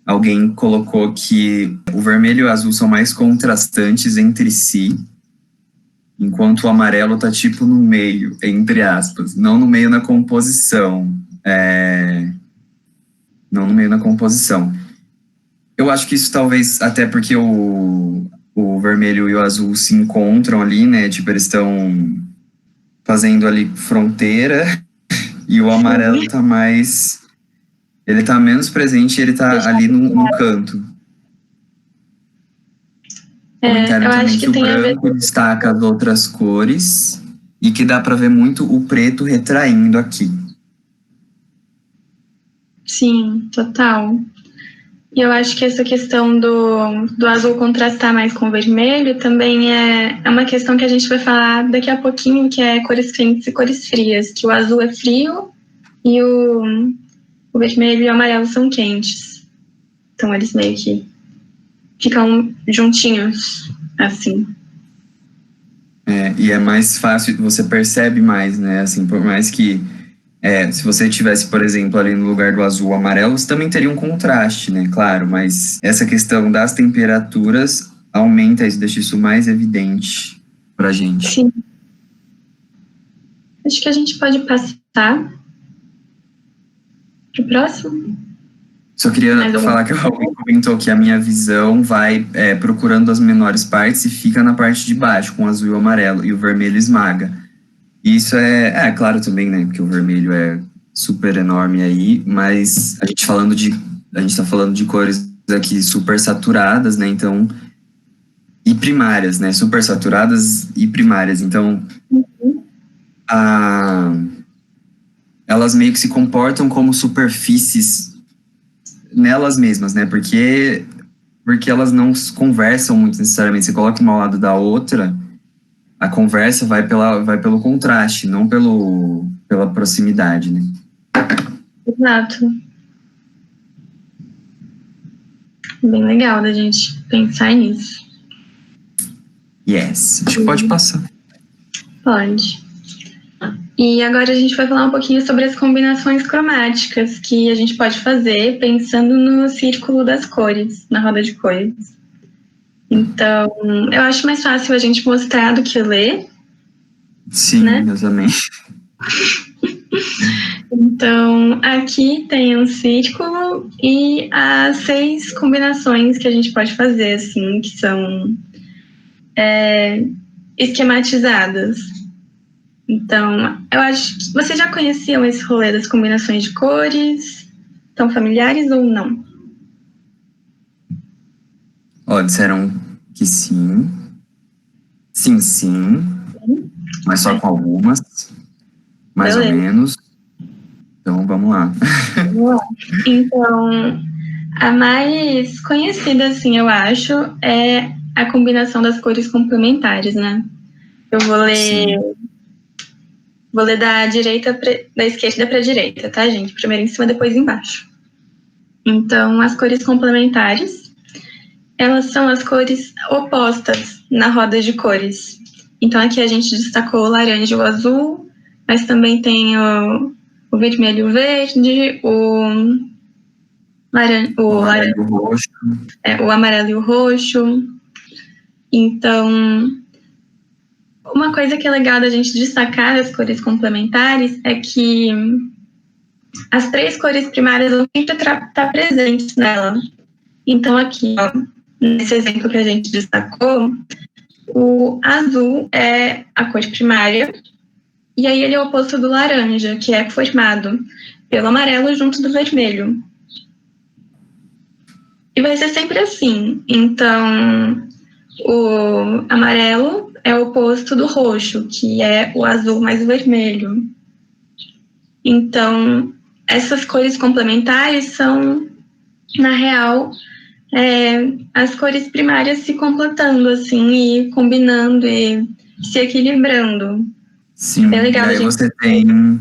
Alguém colocou que o vermelho e o azul são mais contrastantes entre si, enquanto o amarelo tá tipo no meio, entre aspas. Não no meio na composição. Não no meio na composição. Eu acho que isso talvez, até porque o vermelho e o azul se encontram ali, né? Tipo, eles estão fazendo ali fronteira, e o amarelo tá mais... Ele tá menos presente, ele tá ali no canto. Comentário eu também acho que que o tem a ver branco destaca as outras cores e que dá para ver muito o preto retraindo aqui. Sim, total. E eu acho que essa questão do azul contrastar mais com o vermelho também é uma questão que a gente vai falar daqui a pouquinho, que é cores quentes e cores frias, que o azul é frio e o vermelho e o amarelo são quentes. Então eles meio que ficam juntinhos, assim. E é mais fácil, você percebe mais, né? Assim, por mais que se você tivesse, por exemplo, ali no lugar do azul amarelo, você também teria um contraste, né? Claro, mas essa questão das temperaturas aumenta isso, deixa isso mais evidente pra gente. Sim. Acho que a gente pode passar pro próximo. Só queria falar que alguém comentou que a minha visão vai procurando as menores partes e fica na parte de baixo, com o azul e o amarelo, e o vermelho esmaga. E isso é claro também, né? Porque o vermelho é super enorme aí, mas a gente tá falando de cores aqui super saturadas, né? Então, e primárias, né? Super saturadas e primárias. Então, elas meio que se comportam como superfícies nelas mesmas, né? Porque elas não conversam muito necessariamente. Você coloca uma ao lado da outra, a conversa vai pelo contraste, não pela proximidade, né? Exato. Bem legal da gente pensar nisso. Yes. Acho que pode passar. Pode. E agora a gente vai falar um pouquinho sobre as combinações cromáticas que a gente pode fazer pensando no círculo das cores, na roda de cores. Então, eu acho mais fácil a gente mostrar do que ler. Sim, né? Eu também. Então, aqui tem um círculo e as 6 combinações que a gente pode fazer, assim, que são esquematizadas. Então, eu acho que vocês já conheciam esse rolê das combinações de cores? Estão familiares ou não? Disseram que sim. Sim. Mas só com algumas. Mais ou menos. Então, vamos lá. Então, a mais conhecida, assim, eu acho, é a combinação das cores complementares, né? Eu vou ler da esquerda para a direita, tá, gente? Primeiro em cima, depois embaixo. Então, as cores complementares, elas são as cores opostas na roda de cores. Então, aqui a gente destacou o laranja e o azul, mas também tem o vermelho e o verde, o amarelo e o roxo. Então, uma coisa que é legal da gente destacar das cores complementares é que as 3 cores primárias vão sempre estar presentes nela. Então, aqui, ó, nesse exemplo que a gente destacou, o azul é a cor primária, e aí ele é o oposto do laranja, que é formado pelo amarelo junto do vermelho. E vai ser sempre assim. Então, o amarelo é o oposto do roxo, que é o azul mais o vermelho. Então, essas cores complementares são, na real, as cores primárias se completando, assim, e combinando e se equilibrando. Sim, É legal, e aí gente. você tem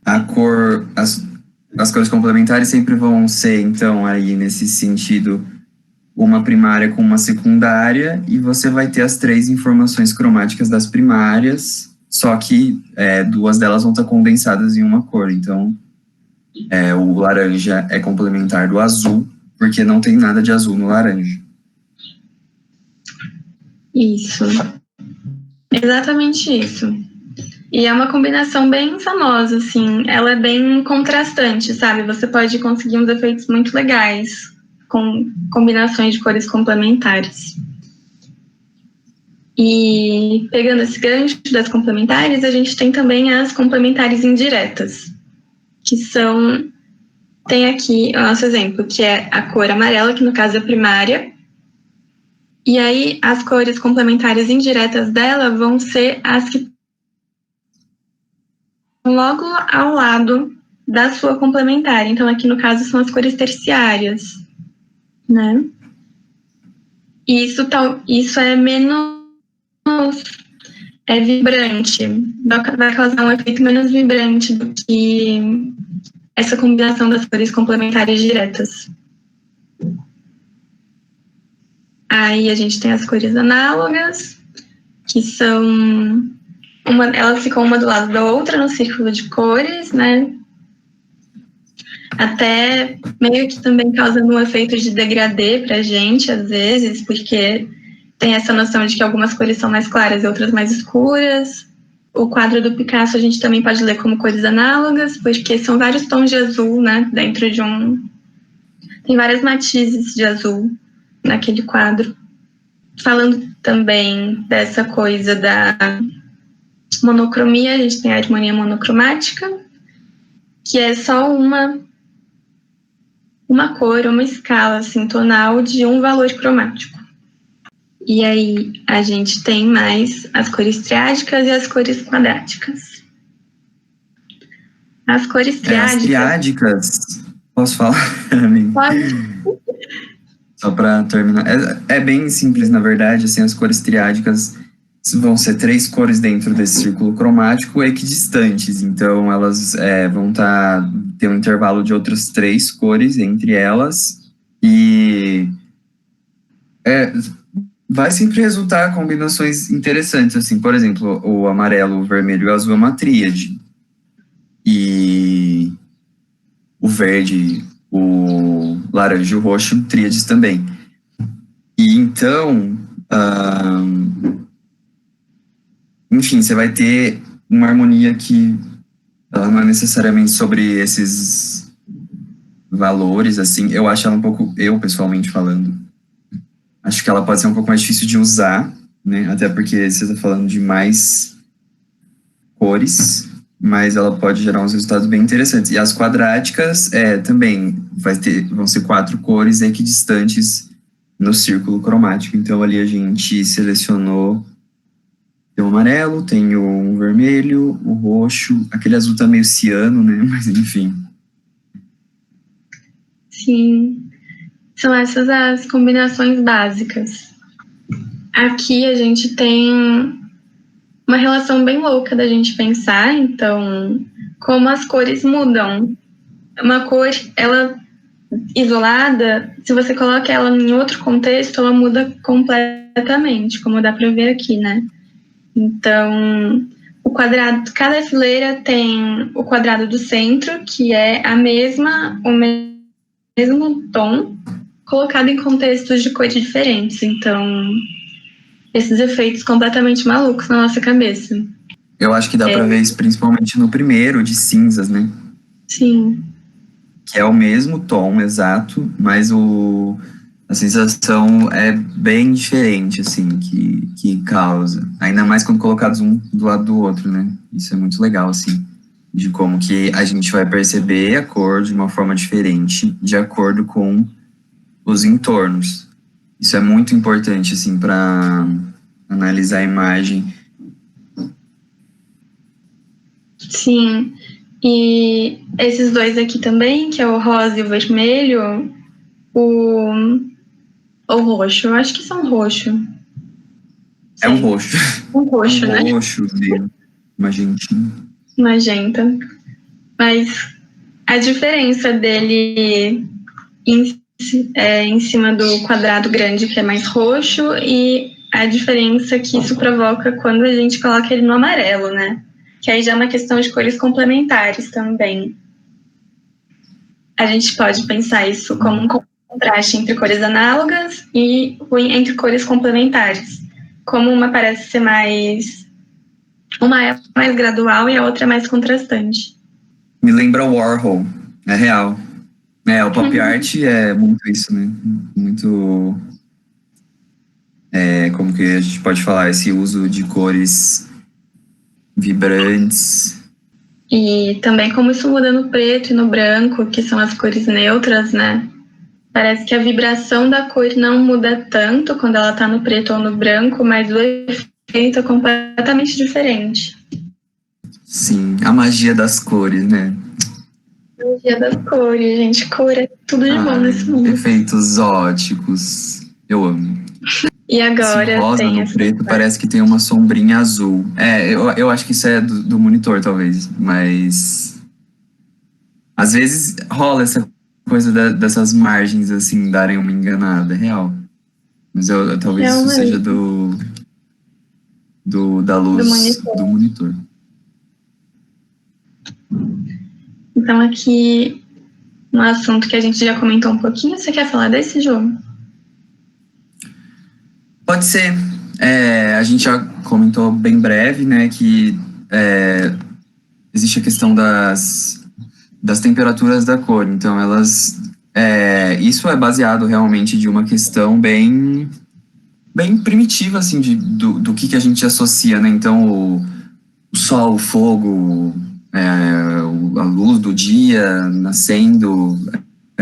a cor, as cores complementares sempre vão ser, então, aí nesse sentido, uma primária com uma secundária, e você vai ter as 3 informações cromáticas das primárias, só que 2 delas vão estar condensadas em uma cor. Então, o laranja é complementar do azul, porque não tem nada de azul no laranja. Isso. Exatamente isso. E é uma combinação bem famosa, assim. Ela é bem contrastante, sabe? Você pode conseguir uns efeitos muito legais com combinações de cores complementares. E pegando esse gancho das complementares, a gente tem também as complementares indiretas, que são... Tem aqui o nosso exemplo, que é a cor amarela, que no caso é primária. E aí as cores complementares indiretas dela vão ser as que logo ao lado da sua complementar. Então, aqui no caso, são as cores terciárias, né? E isso é menos vibrante, vai causar um efeito menos vibrante do que essa combinação das cores complementares diretas. Aí a gente tem as cores análogas, que são... elas ficam uma do lado da outra no círculo de cores, né? Até meio que também causando um efeito de degradê pra gente, às vezes, porque tem essa noção de que algumas cores são mais claras e outras mais escuras. O quadro do Picasso a gente também pode ler como cores análogas, porque são vários tons de azul, né? Dentro de tem várias matizes de azul naquele quadro. Falando também dessa coisa da monocromia, a gente tem a harmonia monocromática, que é só uma cor, uma escala assim, tonal de um valor cromático. E aí a gente tem mais as cores triádicas e as cores quadráticas. As cores triádicas... As triádicas, posso falar? Pode. Só para terminar. É bem simples, na verdade, assim, as cores triádicas vão ser 3 cores dentro desse círculo cromático equidistantes, então elas vão ter um intervalo de outras 3 cores entre elas, e vai sempre resultar combinações interessantes, assim, por exemplo, o amarelo, o vermelho e o azul é uma tríade, e o verde, o laranja e o roxo, tríades também. E então, enfim, você vai ter uma harmonia que ela não é necessariamente sobre esses valores, assim. Eu acho ela um pouco, eu pessoalmente falando, acho que ela pode ser um pouco mais difícil de usar, né? Até porque você está falando de mais cores, mas ela pode gerar uns resultados bem interessantes. E as quadráticas também vão ser 4 cores equidistantes no círculo cromático. Então ali a gente selecionou, tem o amarelo, tem o vermelho, o roxo, aquele azul tá meio ciano, né? Mas enfim. Sim, são essas as combinações básicas. Aqui a gente tem uma relação bem louca da gente pensar, então, como as cores mudam. Uma cor, ela isolada, se você coloca ela em outro contexto, ela muda completamente, como dá para ver aqui, né? Então, o quadrado, cada fileira tem o quadrado do centro, que é o mesmo tom, colocado em contextos de cores diferentes. Então, esses efeitos completamente malucos na nossa cabeça. Eu acho que dá para ver isso principalmente no primeiro, de cinzas, né? Sim. Que é o mesmo tom exato, mas a sensação é bem diferente, assim, que causa. Ainda mais quando colocados um do lado do outro, né? Isso é muito legal, assim, de como que a gente vai perceber a cor de uma forma diferente, de acordo com os entornos. Isso é muito importante, assim, para analisar a imagem. Sim. E esses dois aqui também, que é o rosa e o vermelho, o roxo, eu acho que são roxo. É um roxo. Um roxo, né? Um roxo, meio magentinho. Magenta. Mas a diferença dele em cima do quadrado grande, que é mais roxo, e a diferença que isso provoca quando a gente coloca ele no amarelo, né? Que aí já é uma questão de cores complementares também. A gente pode pensar isso como um contraste entre cores análogas e entre cores complementares. Como uma parece ser mais... Uma é mais gradual e a outra é mais contrastante. Me lembra o Warhol, é real. O pop art é muito isso, né? Muito... como que a gente pode falar? Esse uso de cores vibrantes. E também como isso muda no preto e no branco, que são as cores neutras, né? Parece que a vibração da cor não muda tanto quando ela tá no preto ou no branco, mas o efeito é completamente diferente. Sim, a magia das cores, né? A magia das cores, gente. Cor é tudo de bom nesse mundo. Efeitos óticos. Eu amo. E agora esse rosa tem no preto parece que tem uma sombrinha azul. Eu acho que isso é do monitor, talvez. Mas... às vezes rola essa coisa dessas margens, assim, darem uma enganada. É real. Mas talvez isso seja da luz do monitor. Então aqui, um assunto que a gente já comentou um pouquinho. Você quer falar desse jogo? Pode ser. A gente já comentou bem breve, né, que existe a questão das temperaturas da cor. Então, isso é baseado realmente de uma questão bem primitiva, assim, do que a gente associa, né? Então, o sol, o fogo, a luz do dia nascendo,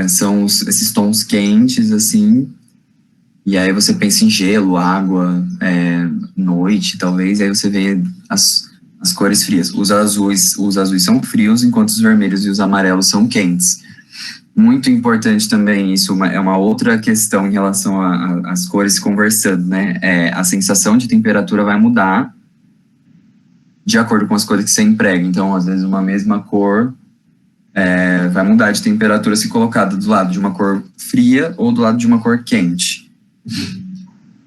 são esses tons quentes, assim. E aí você pensa em gelo, água, noite, talvez, e aí você vê as cores frias. Os azuis são frios, enquanto os vermelhos e os amarelos são quentes. Muito importante também, isso é uma outra questão em relação às cores conversando, né? A sensação de temperatura vai mudar de acordo com as cores que você emprega. Então, às vezes, uma mesma cor vai mudar de temperatura se colocada do lado de uma cor fria ou do lado de uma cor quente.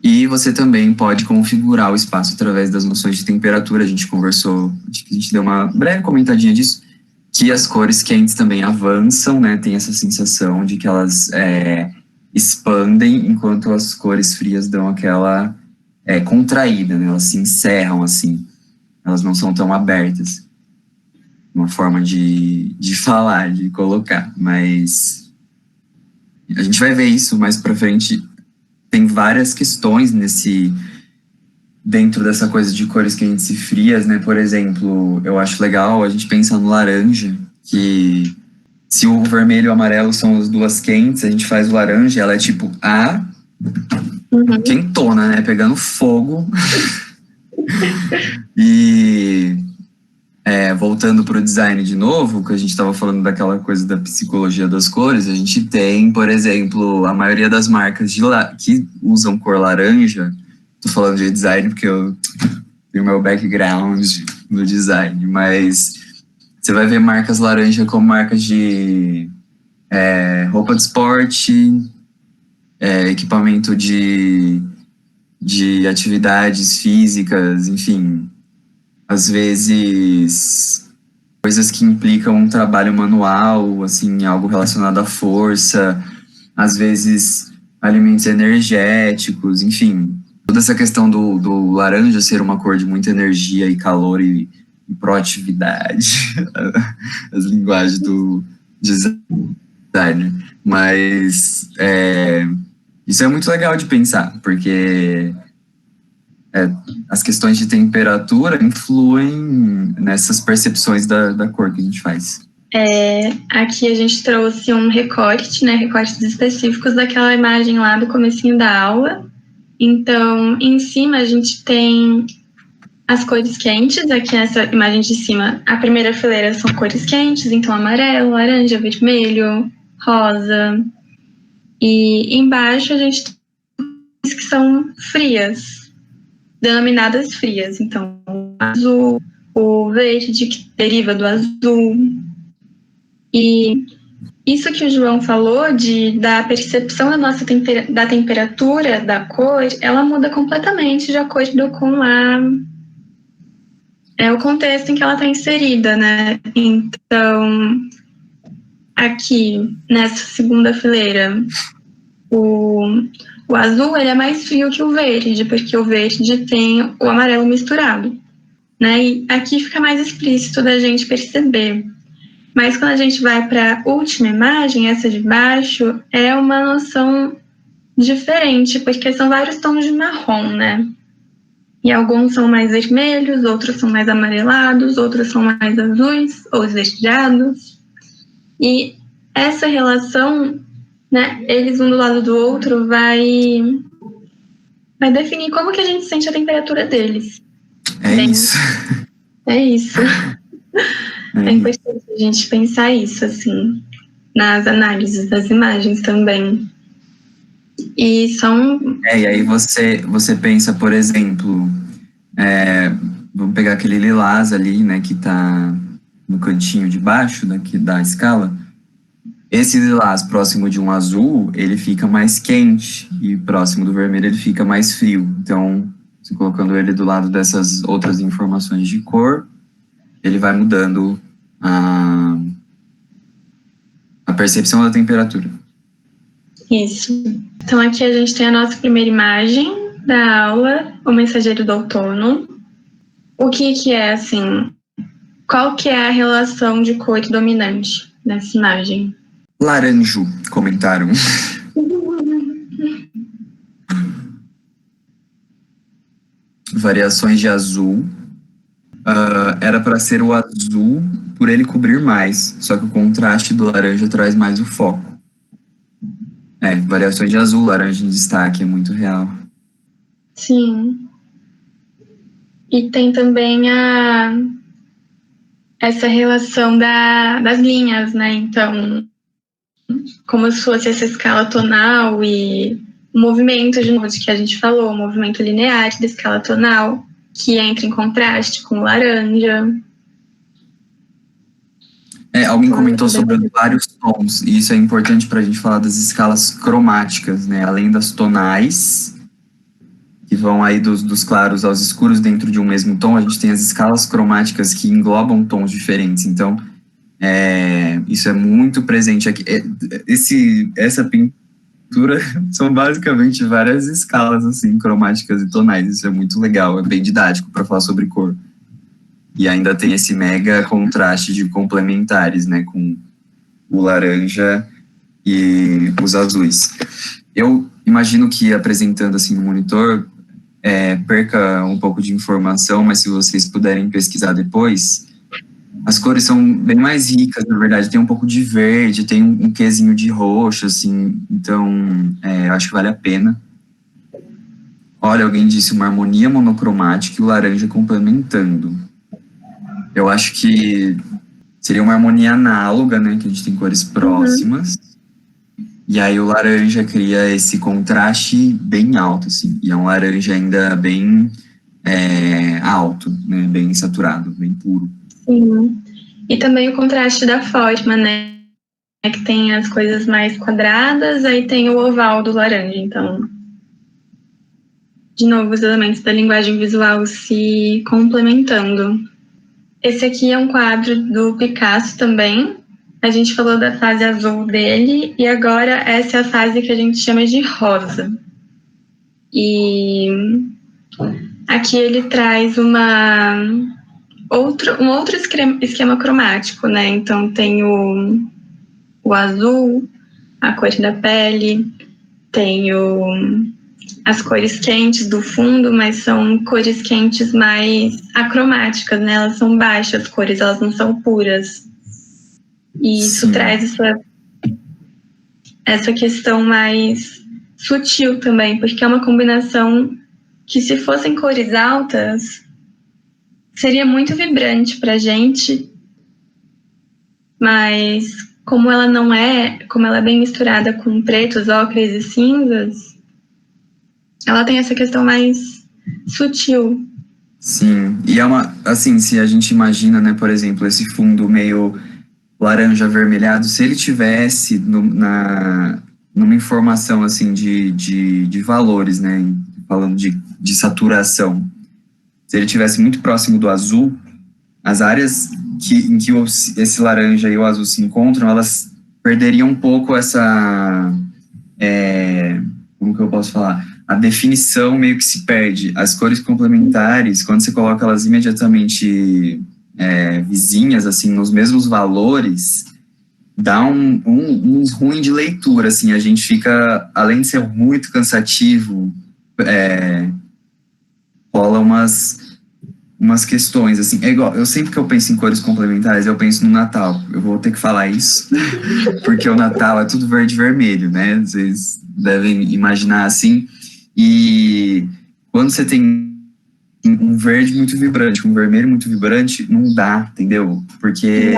E você também pode configurar o espaço através das noções de temperatura. A gente conversou, acho que a gente deu uma breve comentadinha disso, que as cores quentes também avançam, né? Tem essa sensação de que elas expandem, enquanto as cores frias dão aquela contraída, né? Elas se encerram, assim. Elas não são tão abertas. Uma forma de falar, de colocar. Mas a gente vai ver isso mais pra frente. Tem várias questões dentro dessa coisa de cores quentes e frias, né? Por exemplo, eu acho legal a gente pensar no laranja, que se o vermelho e o amarelo são as duas quentes, a gente faz o laranja, ela é tipo quentona, né? Pegando fogo. E voltando para o design de novo, que a gente estava falando daquela coisa da psicologia das cores, a gente tem, por exemplo, a maioria das marcas que usam cor laranja. Tô falando de design porque eu tenho meu background no design, mas você vai ver marcas laranja como marcas de roupa de esporte, equipamento de atividades físicas, enfim. Às vezes, coisas que implicam um trabalho manual, assim, algo relacionado à força, às vezes alimentos energéticos, enfim. Toda essa questão do laranja ser uma cor de muita energia e calor e proatividade, as linguagens do design. Mas isso é muito legal de pensar, porque as questões de temperatura influem nessas percepções da cor que a gente faz. Aqui a gente trouxe um recorte, né, recortes específicos daquela imagem lá do comecinho da aula. Então, em cima a gente tem as cores quentes, aqui nessa imagem de cima, a primeira fileira são cores quentes, então amarelo, laranja, vermelho, rosa. E embaixo a gente tem cores que são frias. denominadas frias. Então, o azul, o verde, que deriva do azul. E isso que o João falou da percepção da temperatura da cor, ela muda completamente de acordo com o contexto em que ela está inserida, né? Então, aqui, nessa segunda fileira, o azul ele é mais frio que o verde, porque o verde tem o amarelo misturado, né? E aqui fica mais explícito da gente perceber. Mas quando a gente vai para a última imagem, essa de baixo, é uma noção diferente, porque são vários tons de marrom, né? E alguns são mais vermelhos, outros são mais amarelados, outros são mais azuis ou esverdeados. E essa relação, né, eles um do lado do outro, vai definir como que a gente sente a temperatura deles. Isso. É isso. É importante a gente pensar isso, assim, nas análises das imagens também. E são... E aí você pensa, por exemplo, vamos pegar aquele lilás ali, né, que tá no cantinho de baixo daqui da escala. Esse lilás próximo de um azul, ele fica mais quente, e próximo do vermelho ele fica mais frio. Então, se colocando ele do lado dessas outras informações de cor, ele vai mudando a percepção da temperatura. Isso. Então aqui a gente tem a nossa primeira imagem da aula, o mensageiro do outono. O que é, assim, qual que é a relação de cor dominante nessa imagem? Laranjo, comentaram. Variações de azul. Era para ser o azul por ele cobrir mais, só que o contraste do laranja traz mais o foco. Variações de azul, laranja em destaque, é muito real. Sim. E tem também essa relação das linhas, né? Então, como se fosse essa escala tonal e o movimento, de novo, que a gente falou, o movimento linear da escala tonal, que entra em contraste com o laranja. Alguém comentou sobre os vários tons, e isso é importante para a gente falar das escalas cromáticas, né? Além das tonais, que vão aí dos claros aos escuros dentro de um mesmo tom, a gente tem as escalas cromáticas que englobam tons diferentes. Então, isso é muito presente aqui. Essa pintura são basicamente várias escalas assim, cromáticas e tonais. Isso é muito legal, é bem didático para falar sobre cor. E ainda tem esse mega contraste de complementares, né, com o laranja e os azuis. Eu imagino que apresentando assim no monitor perca um pouco de informação, mas se vocês puderem pesquisar depois, as cores são bem mais ricas, na verdade. Tem um pouco de verde, tem um quezinho de roxo, assim, então acho que vale a pena. Olha, alguém disse uma harmonia monocromática e o laranja complementando. Eu acho que seria uma harmonia análoga, né? Que a gente tem cores próximas. E aí o laranja cria esse contraste bem alto, assim. E é um laranja ainda bem alto, né? Bem saturado, bem puro. Sim. E também o contraste da forma, né? Que tem as coisas mais quadradas, aí tem o oval do laranja. Então, de novo, os elementos da linguagem visual se complementando. Esse aqui é um quadro do Picasso também. A gente falou da fase azul dele, e agora essa é a fase que a gente chama de rosa. E aqui ele traz um outro esquema cromático, né? Então tem o azul, a cor da pele, tem as cores quentes do fundo, mas são cores quentes mais acromáticas, né? Elas são baixas cores, elas não são puras. E isso traz essa questão mais sutil também, porque é uma combinação que, se fossem cores altas, seria muito vibrante pra gente, mas como ela não é, como ela é bem misturada com pretos, ocres e cinzas, ela tem essa questão mais sutil. Sim, e é uma, assim, se a gente imagina, né, por exemplo, esse fundo meio laranja avermelhado, se ele tivesse numa informação, assim, de valores, né, falando de saturação, se ele tivesse muito próximo do azul, as áreas em que esse laranja e o azul se encontram, elas perderiam um pouco essa, como que eu posso falar? A definição meio que se perde. As cores complementares, quando você coloca elas imediatamente vizinhas, assim, nos mesmos valores, dá um ruim de leitura, assim, a gente fica, além de ser muito cansativo, rola umas questões, assim, é igual, eu sempre que eu penso em cores complementares, eu penso no Natal, eu vou ter que falar isso, porque o Natal é tudo verde e vermelho, né, vocês devem imaginar assim, e quando você tem um verde muito vibrante, um vermelho muito vibrante, não dá, entendeu? Porque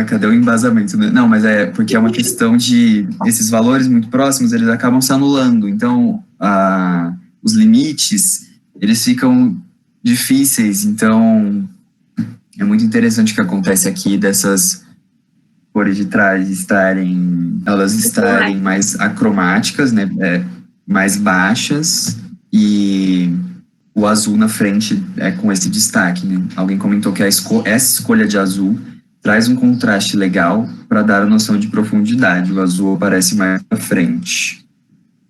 cadê o embasamento? Não, mas é porque é uma questão de esses valores muito próximos, eles acabam se anulando, então os limites, eles ficam difíceis, então é muito interessante o que acontece aqui dessas cores de trás elas estarem mais acromáticas, né, mais baixas, e o azul na frente com esse destaque, né? Alguém comentou que essa escolha de azul traz um contraste legal para dar a noção de profundidade. O azul aparece mais à frente.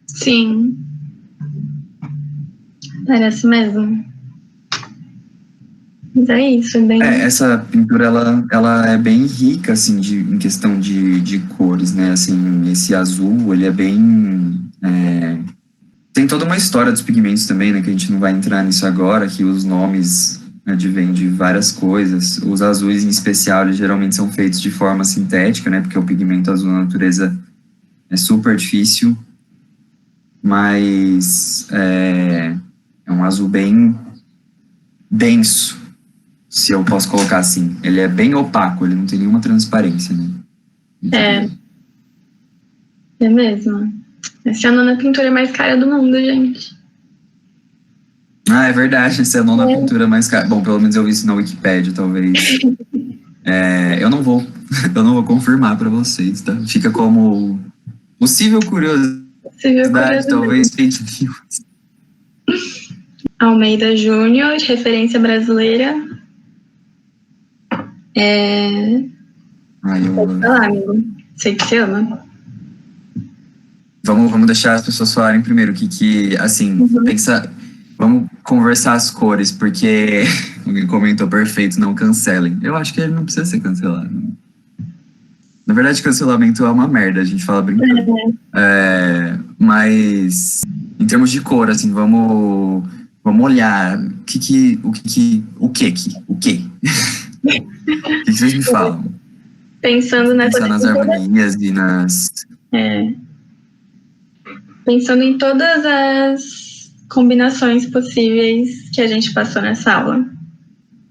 Sim. Parece mesmo. Mas é isso, é bem... Essa pintura, ela é bem rica, assim, em questão de cores, né? Assim, esse azul, ele é bem... Tem toda uma história dos pigmentos também, né? Que a gente não vai entrar nisso agora, que os nomes advêm de várias coisas. Os azuis, em especial, eles geralmente são feitos de forma sintética, né? Porque o pigmento azul na natureza é super difícil. Mas é um azul bem denso, se eu posso colocar assim. Ele é bem opaco, ele não tem nenhuma transparência, né? É mesmo. Essa é a nona pintura mais cara do mundo, gente. Ah, é verdade, essa é a nona pintura mais cara. Bom, pelo menos eu vi isso na Wikipédia, talvez. Eu não vou confirmar para vocês, tá? Fica como possível curiosidade, talvez fake news. Almeida Júnior, referência brasileira. Pode falar, amigo. Sei que você ama. Vamos deixar as pessoas falarem primeiro, assim, vamos conversar as cores, porque alguém comentou perfeito, não cancelem. Eu acho que ele não precisa ser cancelado. Na verdade, cancelamento é uma merda, a gente fala brincando. Mas, em termos de cor, assim, vamos olhar o que vocês me falam? Pensando nas harmonias e nas... Pensando em todas as combinações possíveis que a gente passou nessa aula.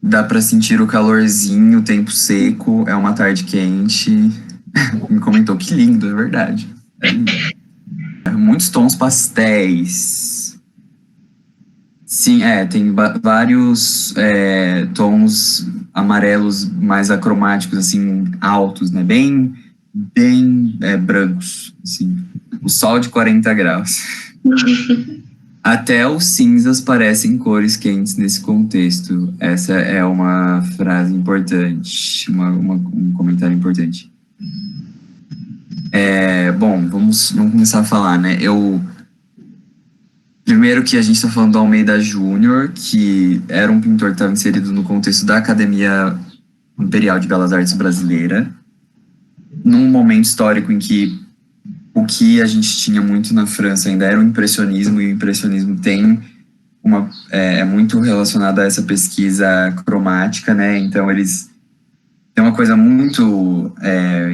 Dá para sentir o calorzinho, o tempo seco, é uma tarde quente. Me comentou que lindo, é verdade. Muitos tons pastéis. Sim, tem vários tons amarelos mais acromáticos, assim, altos, né? Bem brancos, assim. O sol de 40 graus. Até os cinzas parecem cores quentes nesse contexto. Essa é uma frase importante, um comentário importante. Bom, vamos começar a falar, né? Primeiro que a gente está falando do Almeida Júnior, que era um pintor que estava inserido no contexto da Academia Imperial de Belas Artes Brasileira, num momento histórico em que o que a gente tinha muito na França ainda era o impressionismo, e o impressionismo é muito relacionado a essa pesquisa cromática, né? Então eles têm uma coisa muito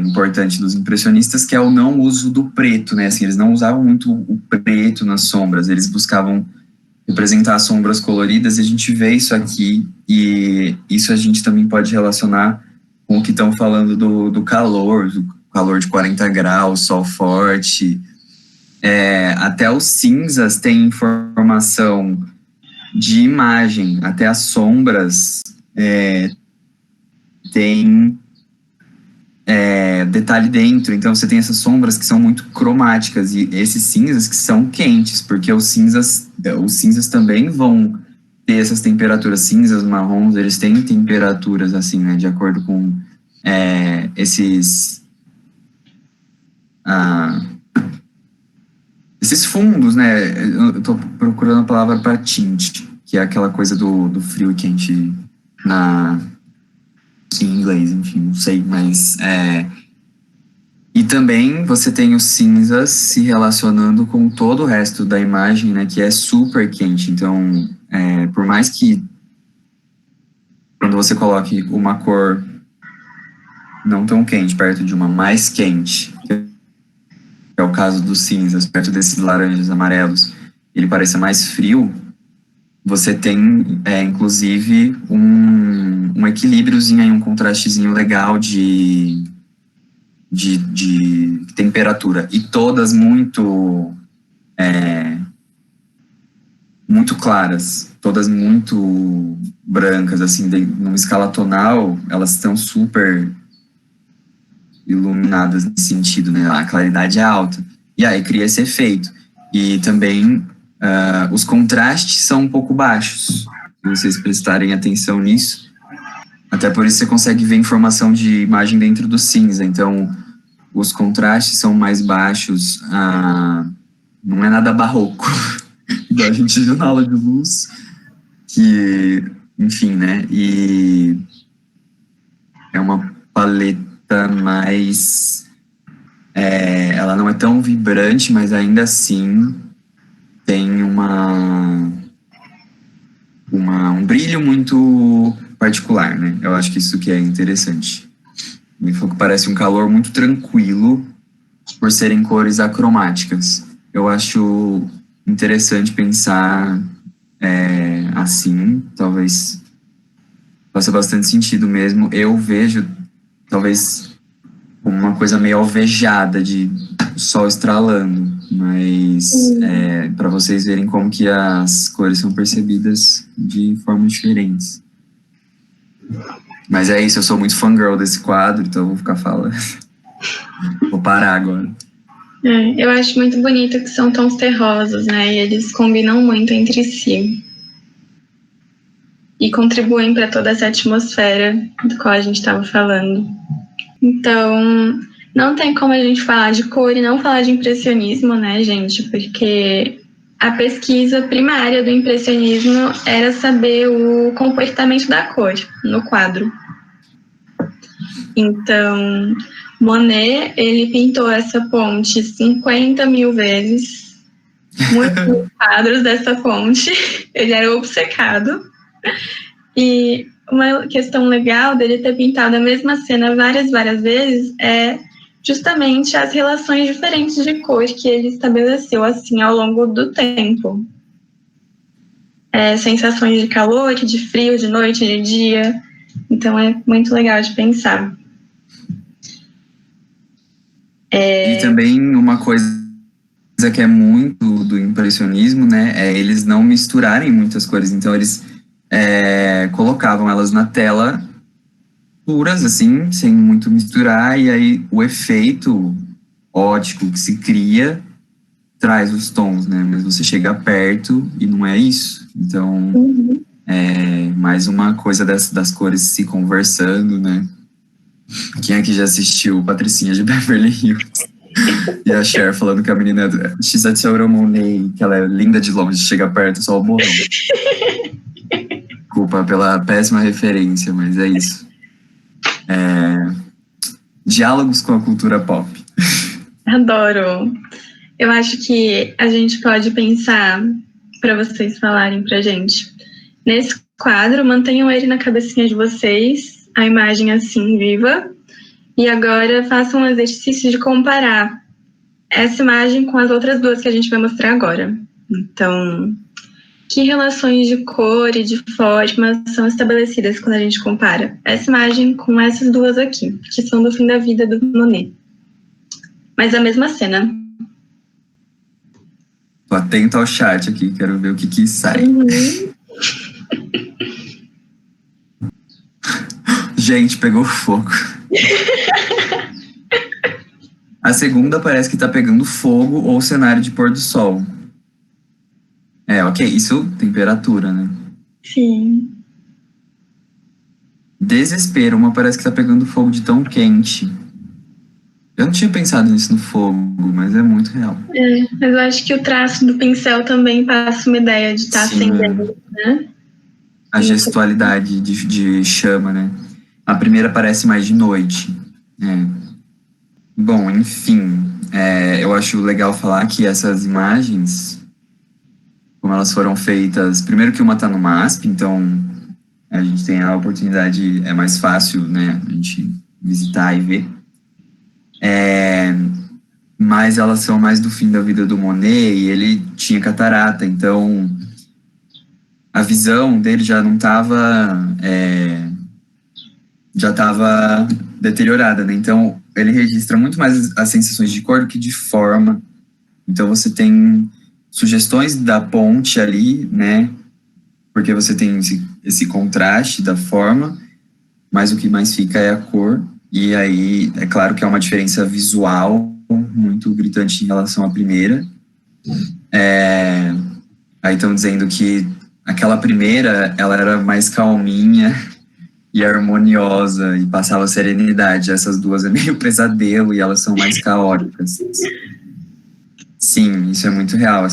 importante dos impressionistas, que é o não uso do preto, né? Assim, eles não usavam muito o preto nas sombras, eles buscavam representar sombras coloridas, e a gente vê isso aqui, e isso a gente também pode relacionar com o que estão falando do calor de 40 graus, sol forte. Até os cinzas têm informação de imagem, até as sombras tem detalhe dentro. Então você tem essas sombras que são muito cromáticas e esses cinzas que são quentes, porque os cinzas também vão ter essas temperaturas. Cinzas, marrons, eles têm temperaturas assim, né, de acordo com esses fundos, né? Eu tô procurando a palavra para tint, que é aquela coisa do frio e quente em inglês, enfim, não sei, mas e também você tem os cinzas se relacionando com todo o resto da imagem, né, que é super quente. Então, por mais que quando você coloque uma cor não tão quente perto de uma mais quente, que é o caso dos cinzas, perto desses laranjas amarelos, ele pareça mais frio, você tem, inclusive, um equilíbriozinho aí, um contrastezinho legal de temperatura. E todas muito claras, todas muito brancas, assim, numa escala tonal, elas estão super iluminadas nesse sentido, né? A claridade é alta. E aí cria esse efeito. E também os contrastes são um pouco baixos, se vocês prestarem atenção nisso. Até por isso você consegue ver informação de imagem dentro do cinza. Então, os contrastes são mais baixos. Não é nada barroco, igual a gente viu na aula de luz. Que, enfim, né? E é uma paleta mais... ela não é tão vibrante, mas ainda assim tem um brilho muito particular, né? Eu acho que isso que é interessante. Me falou que parece um calor muito tranquilo por serem cores acromáticas. Eu acho interessante pensar assim, talvez faça bastante sentido mesmo. Eu vejo, talvez, como uma coisa meio alvejada de sol estralando, mas para vocês verem como que as cores são percebidas de formas diferentes. Mas é isso, eu sou muito fangirl desse quadro, então eu vou ficar falando. Vou parar agora. Eu acho muito bonito que são tons terrosos, né? E eles combinam muito entre si. E contribuem para toda essa atmosfera do qual a gente estava falando. Então, não tem como a gente falar de cor e não falar de impressionismo, né, gente? Porque a pesquisa primária do impressionismo era saber o comportamento da cor no quadro. Então, Monet, ele pintou essa ponte 50 mil vezes, muitos quadros dessa ponte, ele era obcecado. E uma questão legal dele ter pintado a mesma cena várias vezes é justamente as relações diferentes de cor que ele estabeleceu assim ao longo do tempo. Sensações de calor, de frio, de noite, de dia. Então é muito legal de pensar. E também uma coisa que é muito do impressionismo, né, é eles não misturarem muitas cores. Então eles colocavam elas na tela puras, assim, sem muito misturar, e aí o efeito óptico que se cria traz os tons, né? Mas você chega perto e não é isso. Então, mais uma coisa das cores se conversando, né? Quem aqui já assistiu Patricinha de Beverly Hills? E a Cher falando que a menina She's a Total Monet, que ela é linda de longe, chega perto, só o borrão. Desculpa pela péssima referência, mas é isso. Diálogos com a cultura pop. Adoro. Eu acho que a gente pode pensar, para vocês falarem pra gente, nesse quadro, mantenham ele na cabecinha de vocês, a imagem assim viva, e agora façam um exercício de comparar essa imagem com as outras duas que a gente vai mostrar agora. Então, que relações de cor e de forma são estabelecidas quando a gente compara essa imagem com essas duas aqui, que são do fim da vida do Monet? Mas a mesma cena. Tô atento ao chat aqui, quero ver o que sai. Gente, pegou fogo. A segunda parece que tá pegando fogo ou cenário de pôr do sol. Ok, isso temperatura, né? Sim. Desespero, uma parece que tá pegando fogo de tão quente. Eu não tinha pensado nisso no fogo, mas é muito real. Mas eu acho que o traço do pincel também passa uma ideia de estar acendendo, né? A gestualidade de chama, né? A primeira parece mais de noite. Bom, enfim, eu acho legal falar que essas imagens, como elas foram feitas, primeiro que uma tá no MASP, então a gente tem a oportunidade, é mais fácil, né, a gente visitar e ver. Mas elas são mais do fim da vida do Monet, e ele tinha catarata, então a visão dele já não estava já estava deteriorada, né? Então ele registra muito mais as sensações de cor do que de forma. Então você tem sugestões da ponte ali, né? Porque você tem esse contraste da forma, mas o que mais fica é a cor. E aí, é claro que é uma diferença visual muito gritante em relação à primeira. Aí estão dizendo que aquela primeira, ela era mais calminha e harmoniosa e passava serenidade. Essas duas é meio pesadelo e elas são mais caóticas. Sim, isso é muito real.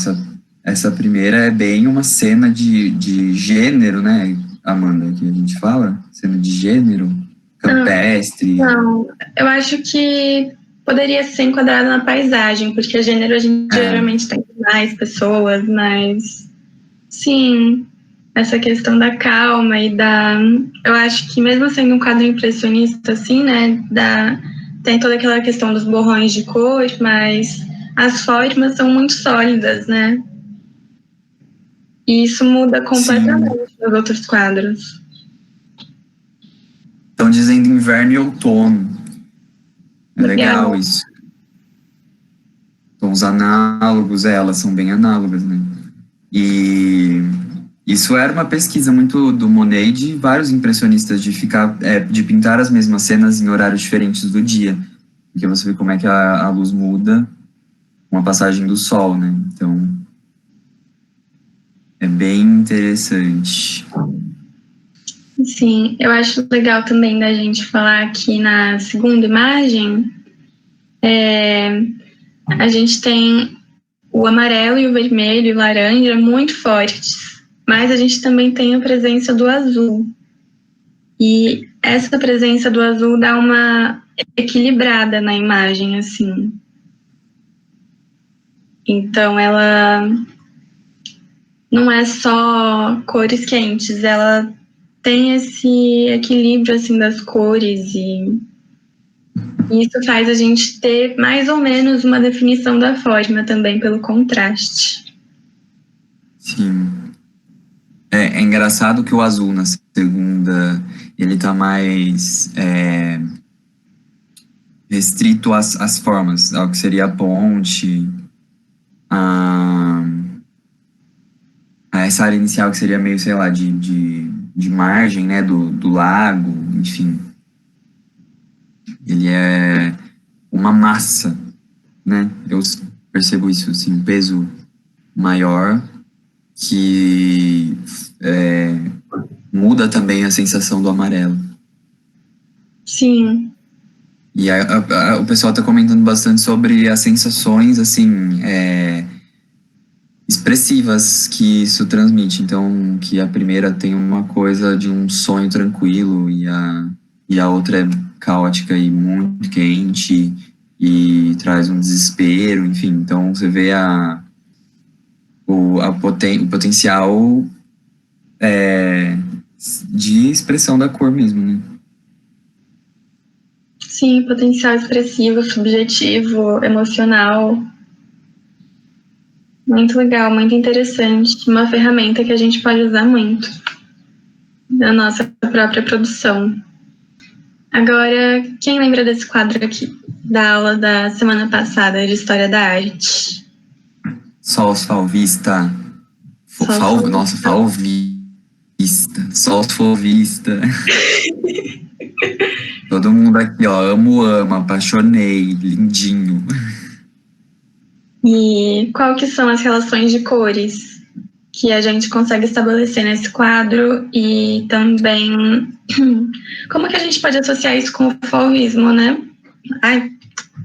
Essa primeira é bem uma cena de gênero, né, Amanda, que a gente fala? Cena de gênero, campestre. Não, eu acho que poderia ser enquadrado na paisagem, porque gênero a gente geralmente tem mais pessoas, mas sim, essa questão da calma e eu acho que mesmo sendo um quadro impressionista, assim, né, tem toda aquela questão dos borrões de cor, mas as formas são muito sólidas, né? E isso muda completamente nos outros quadros. Estão dizendo inverno e outono. É legal isso. Então, os análogos, elas são bem análogas, né? E isso era uma pesquisa muito do Monet e de vários impressionistas de pintar as mesmas cenas em horários diferentes do dia, porque você vê como é que a luz muda com a passagem do sol, né? Então é bem interessante. Sim, eu acho legal também da gente falar que na segunda imagem a gente tem o amarelo e o vermelho e o laranja muito fortes, mas a gente também tem a presença do azul. E essa presença do azul dá uma equilibrada na imagem, assim. Então ela não é só cores quentes, ela tem esse equilíbrio assim das cores e isso faz a gente ter mais ou menos uma definição da forma também pelo contraste. Sim. É engraçado que o azul na segunda, ele tá mais restrito às formas, ao que seria a ponte, a essa área inicial que seria meio, sei lá, de margem, né, do lago, enfim. Ele é uma massa, né? Eu percebo isso, assim, um peso maior que muda também a sensação do amarelo. Sim. E o pessoal está comentando bastante sobre as sensações, assim, expressivas que isso transmite. Então, que a primeira tem uma coisa de um sonho tranquilo e a outra é caótica e muito quente e traz um desespero, enfim. Então, você vê o potencial de expressão da cor mesmo, né? Sim, potencial expressivo, subjetivo, emocional. Muito legal, muito interessante. Uma ferramenta que a gente pode usar muito na nossa própria produção. Agora, quem lembra desse quadro aqui, da aula da semana passada de História da Arte? Solfalvista. Nossa, falvista. Solfalvista. Todo mundo aqui, ó, ama, apaixonei, lindinho. E qual que são as relações de cores que a gente consegue estabelecer nesse quadro e também como que a gente pode associar isso com o fauvismo, né? Ai,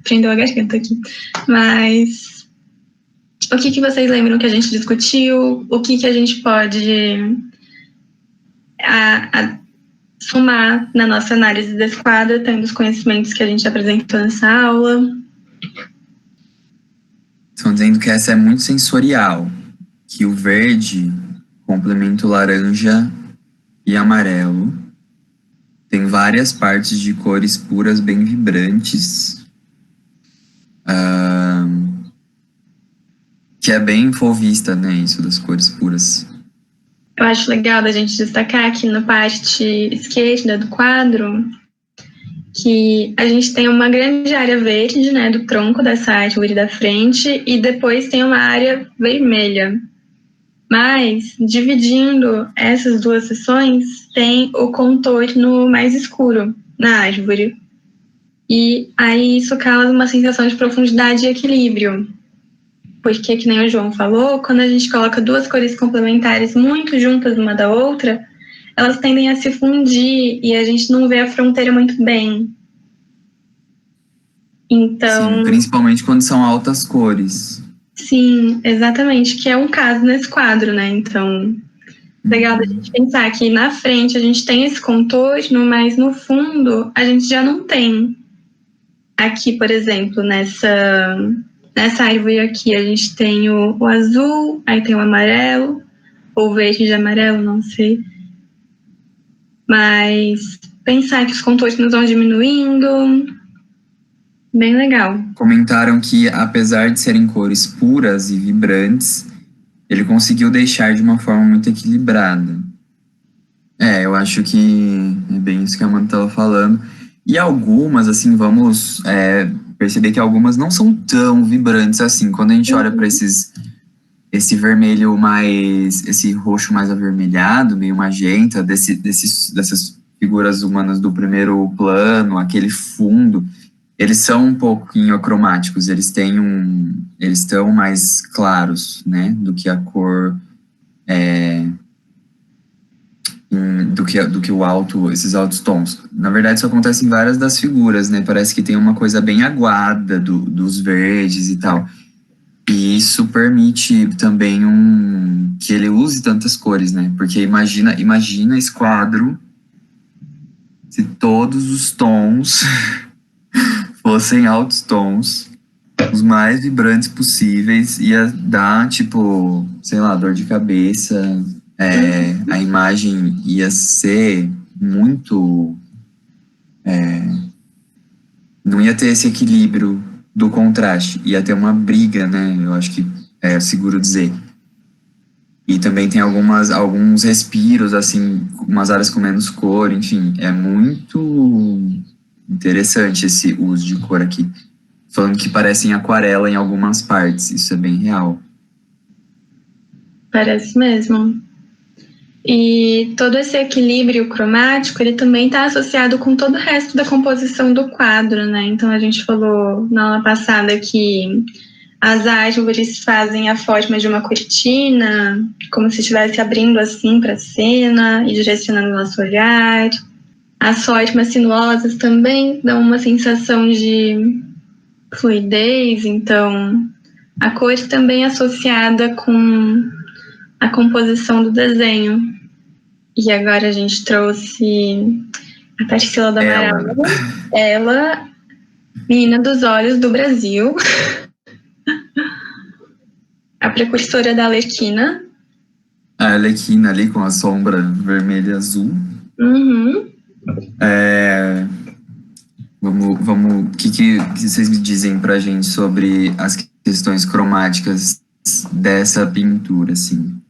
prendeu a garganta aqui. Mas o que vocês lembram que a gente discutiu? O que a gente pode somar na nossa análise desse quadro, tendo os conhecimentos que a gente apresentou nessa aula? Estão dizendo que essa é muito sensorial, que o verde complementa o laranja e amarelo. Tem várias partes de cores puras bem vibrantes, que é bem fauvista, né, isso das cores puras. Eu acho legal da gente destacar aqui na parte esquerda do quadro que a gente tem uma grande área verde, né, do tronco dessa árvore da frente, e depois tem uma área vermelha. Mas, dividindo essas duas seções, tem o contorno mais escuro na árvore. E aí isso causa uma sensação de profundidade e equilíbrio. Porque, que nem o João falou, quando a gente coloca duas cores complementares muito juntas uma da outra, elas tendem a se fundir e a gente não vê a fronteira muito bem. Então... Sim, principalmente quando são altas cores. Sim, exatamente, que é um caso nesse quadro, né? Então, legal da gente pensar que na frente a gente tem esse contorno, mas no fundo a gente já não tem. Aqui, por exemplo, nessa árvore aqui, a gente tem o azul, aí tem o amarelo, ou verde e amarelo, não sei. Mas pensar que os contornos vão diminuindo, bem legal. Comentaram que, apesar de serem cores puras e vibrantes, ele conseguiu deixar de uma forma muito equilibrada. Eu acho que é bem isso que a Amanda estava falando. E algumas, assim, vamos perceber que algumas não são tão vibrantes assim. Quando a gente olha para esse vermelho mais, esse roxo mais avermelhado, meio magenta, dessas figuras humanas do primeiro plano, aquele fundo, eles são um pouquinho acromáticos, eles estão mais claros, né, do que a cor, do que o alto, esses altos tons. Na verdade, isso acontece em várias das figuras, né, parece que tem uma coisa bem aguada dos verdes e tal. E isso permite também que ele use tantas cores, né, porque imagina esse quadro se todos os tons fossem altos tons, os mais vibrantes possíveis, ia dar, tipo, sei lá, dor de cabeça, a imagem ia ser muito... não ia ter esse equilíbrio do contraste, ia ter uma briga, né, eu acho que é seguro dizer. E também tem alguns respiros, assim, umas áreas com menos cor, enfim, é muito interessante esse uso de cor aqui. Falando que parecem aquarela em algumas partes, isso é bem real. Parece mesmo. E todo esse equilíbrio cromático, ele também está associado com todo o resto da composição do quadro, né? Então, a gente falou na aula passada que as árvores fazem a forma de uma cortina, como se estivesse abrindo assim para a cena e direcionando o nosso olhar. As formas sinuosas também dão uma sensação de fluidez, então a cor também é associada com a composição do desenho. E agora a gente trouxe a Tarsila do Amaral, ela, menina dos olhos do Brasil, a precursora da Arlequina. A Arlequina ali com a sombra vermelha e azul. Uhum. O que vocês me dizem pra gente sobre as questões cromáticas dessa pintura, assim?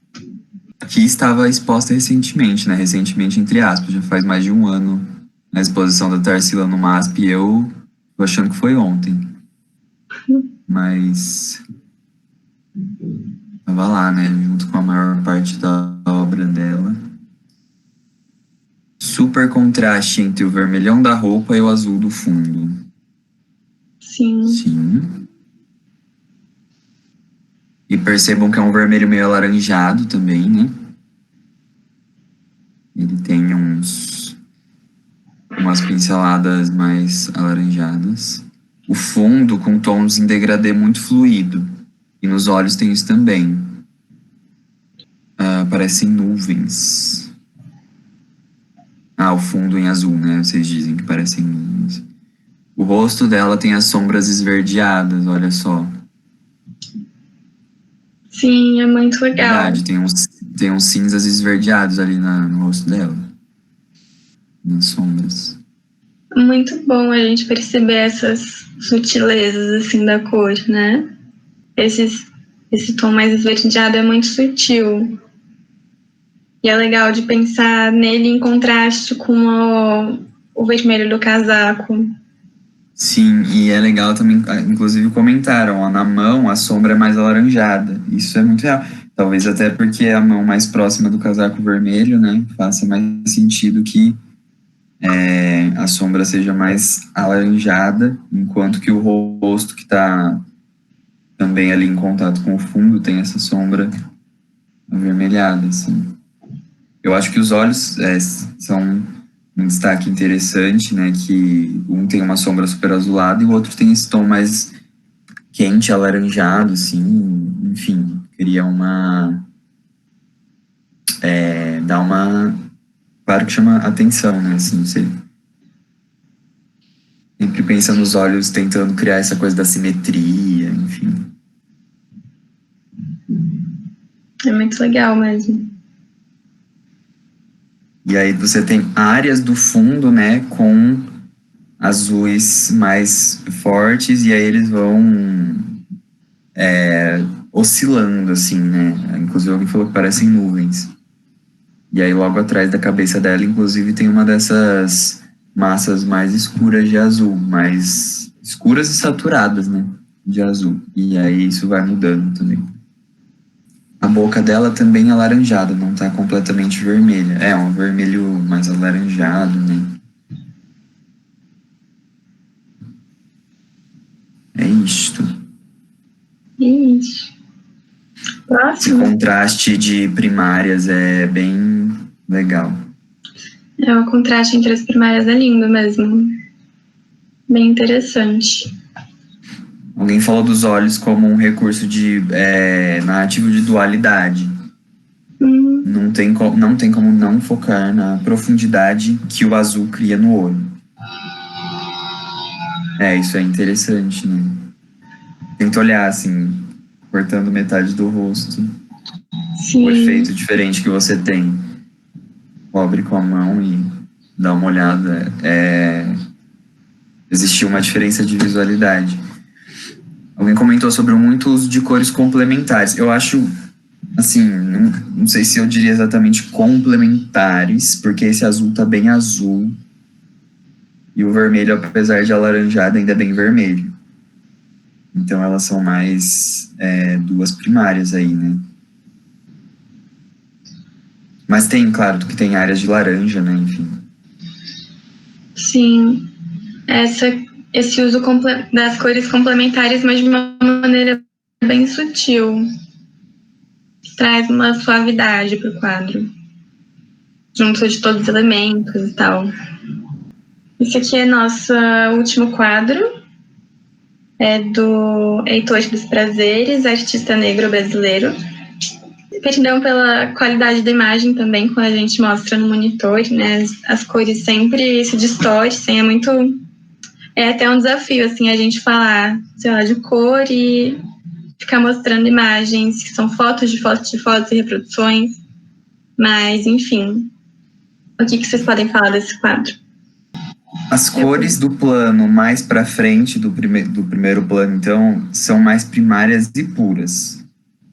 Que estava exposta recentemente, né? Recentemente, entre aspas, já faz mais de um ano na exposição da Tarsila no MASP, e eu tô achando que foi ontem. Mas Tava lá, né? Junto com a maior parte da obra dela. Super contraste entre o vermelhão da roupa e o azul do fundo. Sim. Sim. E percebam que é um vermelho meio alaranjado também, né? Ele tem umas pinceladas mais alaranjadas. O fundo com tons em degradê muito fluido. E nos olhos tem isso também. Parecem nuvens. O fundo em azul, né? Vocês dizem que parecem nuvens. O rosto dela tem as sombras esverdeadas, olha só. Sim, é muito legal. Verdade, tem uns cinzas esverdeados ali no rosto dela. Nas sombras. Muito bom a gente perceber essas sutilezas, assim, da cor, né? Esse tom mais esverdeado é muito sutil. E é legal de pensar nele em contraste com o vermelho do casaco. Sim, e é legal também, inclusive comentaram, ó, na mão a sombra é mais alaranjada. Isso é muito real. Talvez até porque a mão mais próxima do casaco vermelho, né, faça mais sentido que a sombra seja mais alaranjada, enquanto que o rosto que está também ali em contato com o fundo tem essa sombra avermelhada, assim. Eu acho que os olhos são um destaque interessante, né? Que um tem uma sombra super azulada e o outro tem esse tom mais quente, alaranjado, assim. Enfim, cria dá uma... Claro que chama atenção, né? Assim, você sempre pensa nos olhos tentando criar essa coisa da simetria, enfim. É muito legal mesmo. E aí você tem áreas do fundo, né, com azuis mais fortes, e aí eles vão oscilando, assim, né? Inclusive alguém falou que parecem nuvens. E aí logo atrás da cabeça dela, inclusive, tem uma dessas massas mais escuras de azul, mais escuras e saturadas, né, de azul. E aí isso vai mudando também. A boca dela também é alaranjada, não tá completamente vermelha. É um vermelho mais alaranjado, né? É isto. Isso. Esse Próximo. contraste de primárias é bem legal. O contraste entre as primárias é lindo mesmo. Bem interessante. Alguém falou dos olhos como um recurso de narrativo de dualidade. Não tem como não focar na profundidade que o azul cria no olho. Isso é interessante, né? Tenta olhar assim, cortando metade do rosto. Sim. O efeito diferente que você tem. Cobre com a mão e dá uma olhada. Existiu uma diferença de visualidade. Alguém comentou sobre muito uso de cores complementares. Eu acho, assim, não sei se eu diria exatamente complementares, porque esse azul tá bem azul. E o vermelho, apesar de alaranjado, ainda é bem vermelho. Então elas são mais duas primárias aí, né? Mas tem, claro, que tem áreas de laranja, né? Enfim. Sim. Esse uso das cores complementares, mas de uma maneira bem sutil. Traz uma suavidade para o quadro. Junto de todos os elementos e tal. Esse aqui é nosso último quadro. É do Heitor dos Prazeres, artista negro brasileiro. Perdão pela qualidade da imagem também, quando a gente mostra no monitor, né? As cores sempre se distorcem, é muito... É até um desafio, assim, a gente falar, sei lá, de cor e ficar mostrando imagens que são fotos de fotos de fotos e reproduções. Mas, enfim, o que vocês podem falar desse quadro? As cores do plano mais para frente do primeiro plano, então, são mais primárias e puras.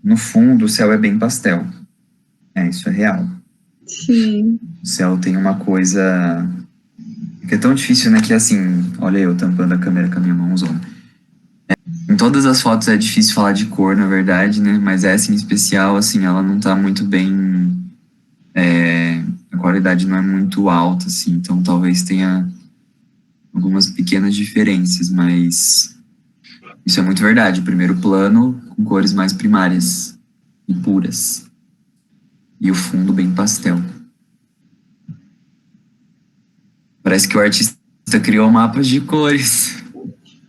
No fundo, o céu é bem pastel. Isso é real. Sim. O céu tem uma coisa que é tão difícil, né? Que assim, olha eu tampando a câmera com a minha mãozona. Em todas as fotos é difícil falar de cor, na verdade, né? Mas essa em especial, assim, ela não tá muito bem. A qualidade não é muito alta, assim, então talvez tenha algumas pequenas diferenças, mas isso é muito verdade. O primeiro plano com cores mais primárias e puras. E o fundo bem pastel. Parece que o artista criou mapas de cores.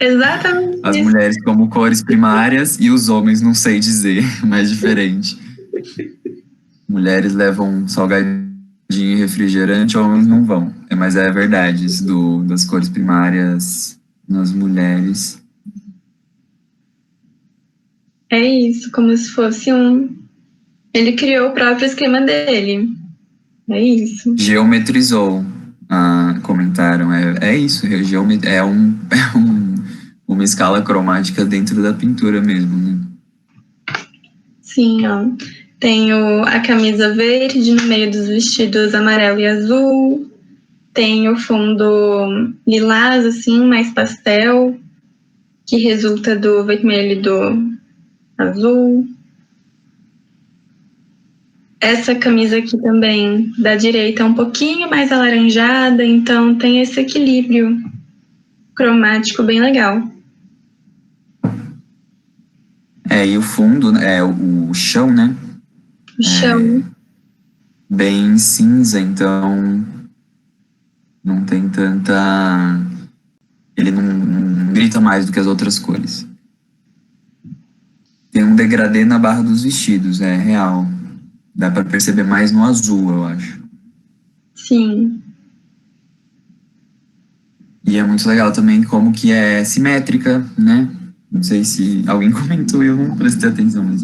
Exatamente As isso. mulheres como cores primárias e os homens não sei dizer, mais diferente. Mulheres levam salgadinho e refrigerante, homens não vão. Mas é verdade, isso das cores primárias nas mulheres. É isso, como se fosse um. Ele criou o próprio esquema dele. É isso. Geometrizou, comentaram. É isso, uma escala cromática dentro da pintura mesmo, né? Sim, ó. Tem a camisa verde no meio dos vestidos amarelo e azul. Tem o fundo lilás, assim, mais pastel, que resulta do vermelho e do azul. Essa camisa aqui também, da direita, é um pouquinho mais alaranjada, então tem esse equilíbrio cromático bem legal. E o fundo, o chão, né? O chão. Bem cinza, então não tem tanta. Ele não grita mais do que as outras cores. Tem um degradê na barra dos vestidos, é real. Dá pra perceber mais no azul, eu acho. Sim. E é muito legal também como que é simétrica, né? Não sei se alguém comentou e eu não prestei atenção, mas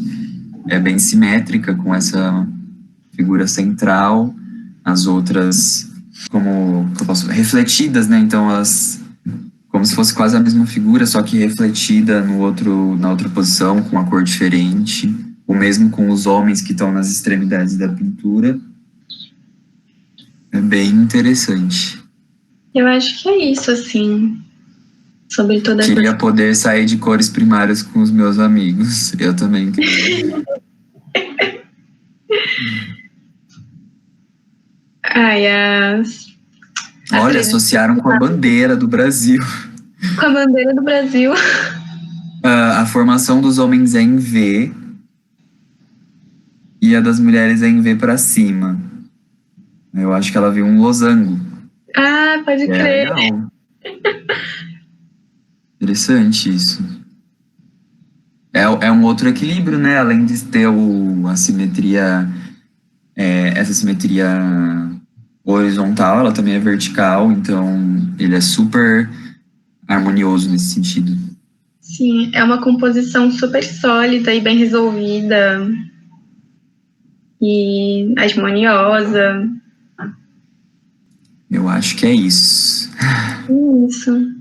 é bem simétrica com essa figura central, as outras como que eu posso refletidas, né? Então elas como se fosse quase a mesma figura, só que refletida na outra posição com uma cor diferente. O mesmo com os homens que estão nas extremidades da pintura. É bem interessante. Eu acho que é isso, assim, sobre toda a Queria poder sair de cores primárias com os meus amigos. Eu também queria. Ai, Olha, associaram com a bandeira do Brasil. com a bandeira do Brasil. A formação dos homens é em V e a das mulheres é em V para cima. Eu acho que ela viu um losango. Ah, pode crer. Legal. Interessante isso. É um outro equilíbrio, né? Além de ter a simetria, essa simetria horizontal, ela também é vertical, então ele é super harmonioso nesse sentido. Sim, é uma composição super sólida e bem resolvida e harmoniosa. Eu acho que é isso. Isso.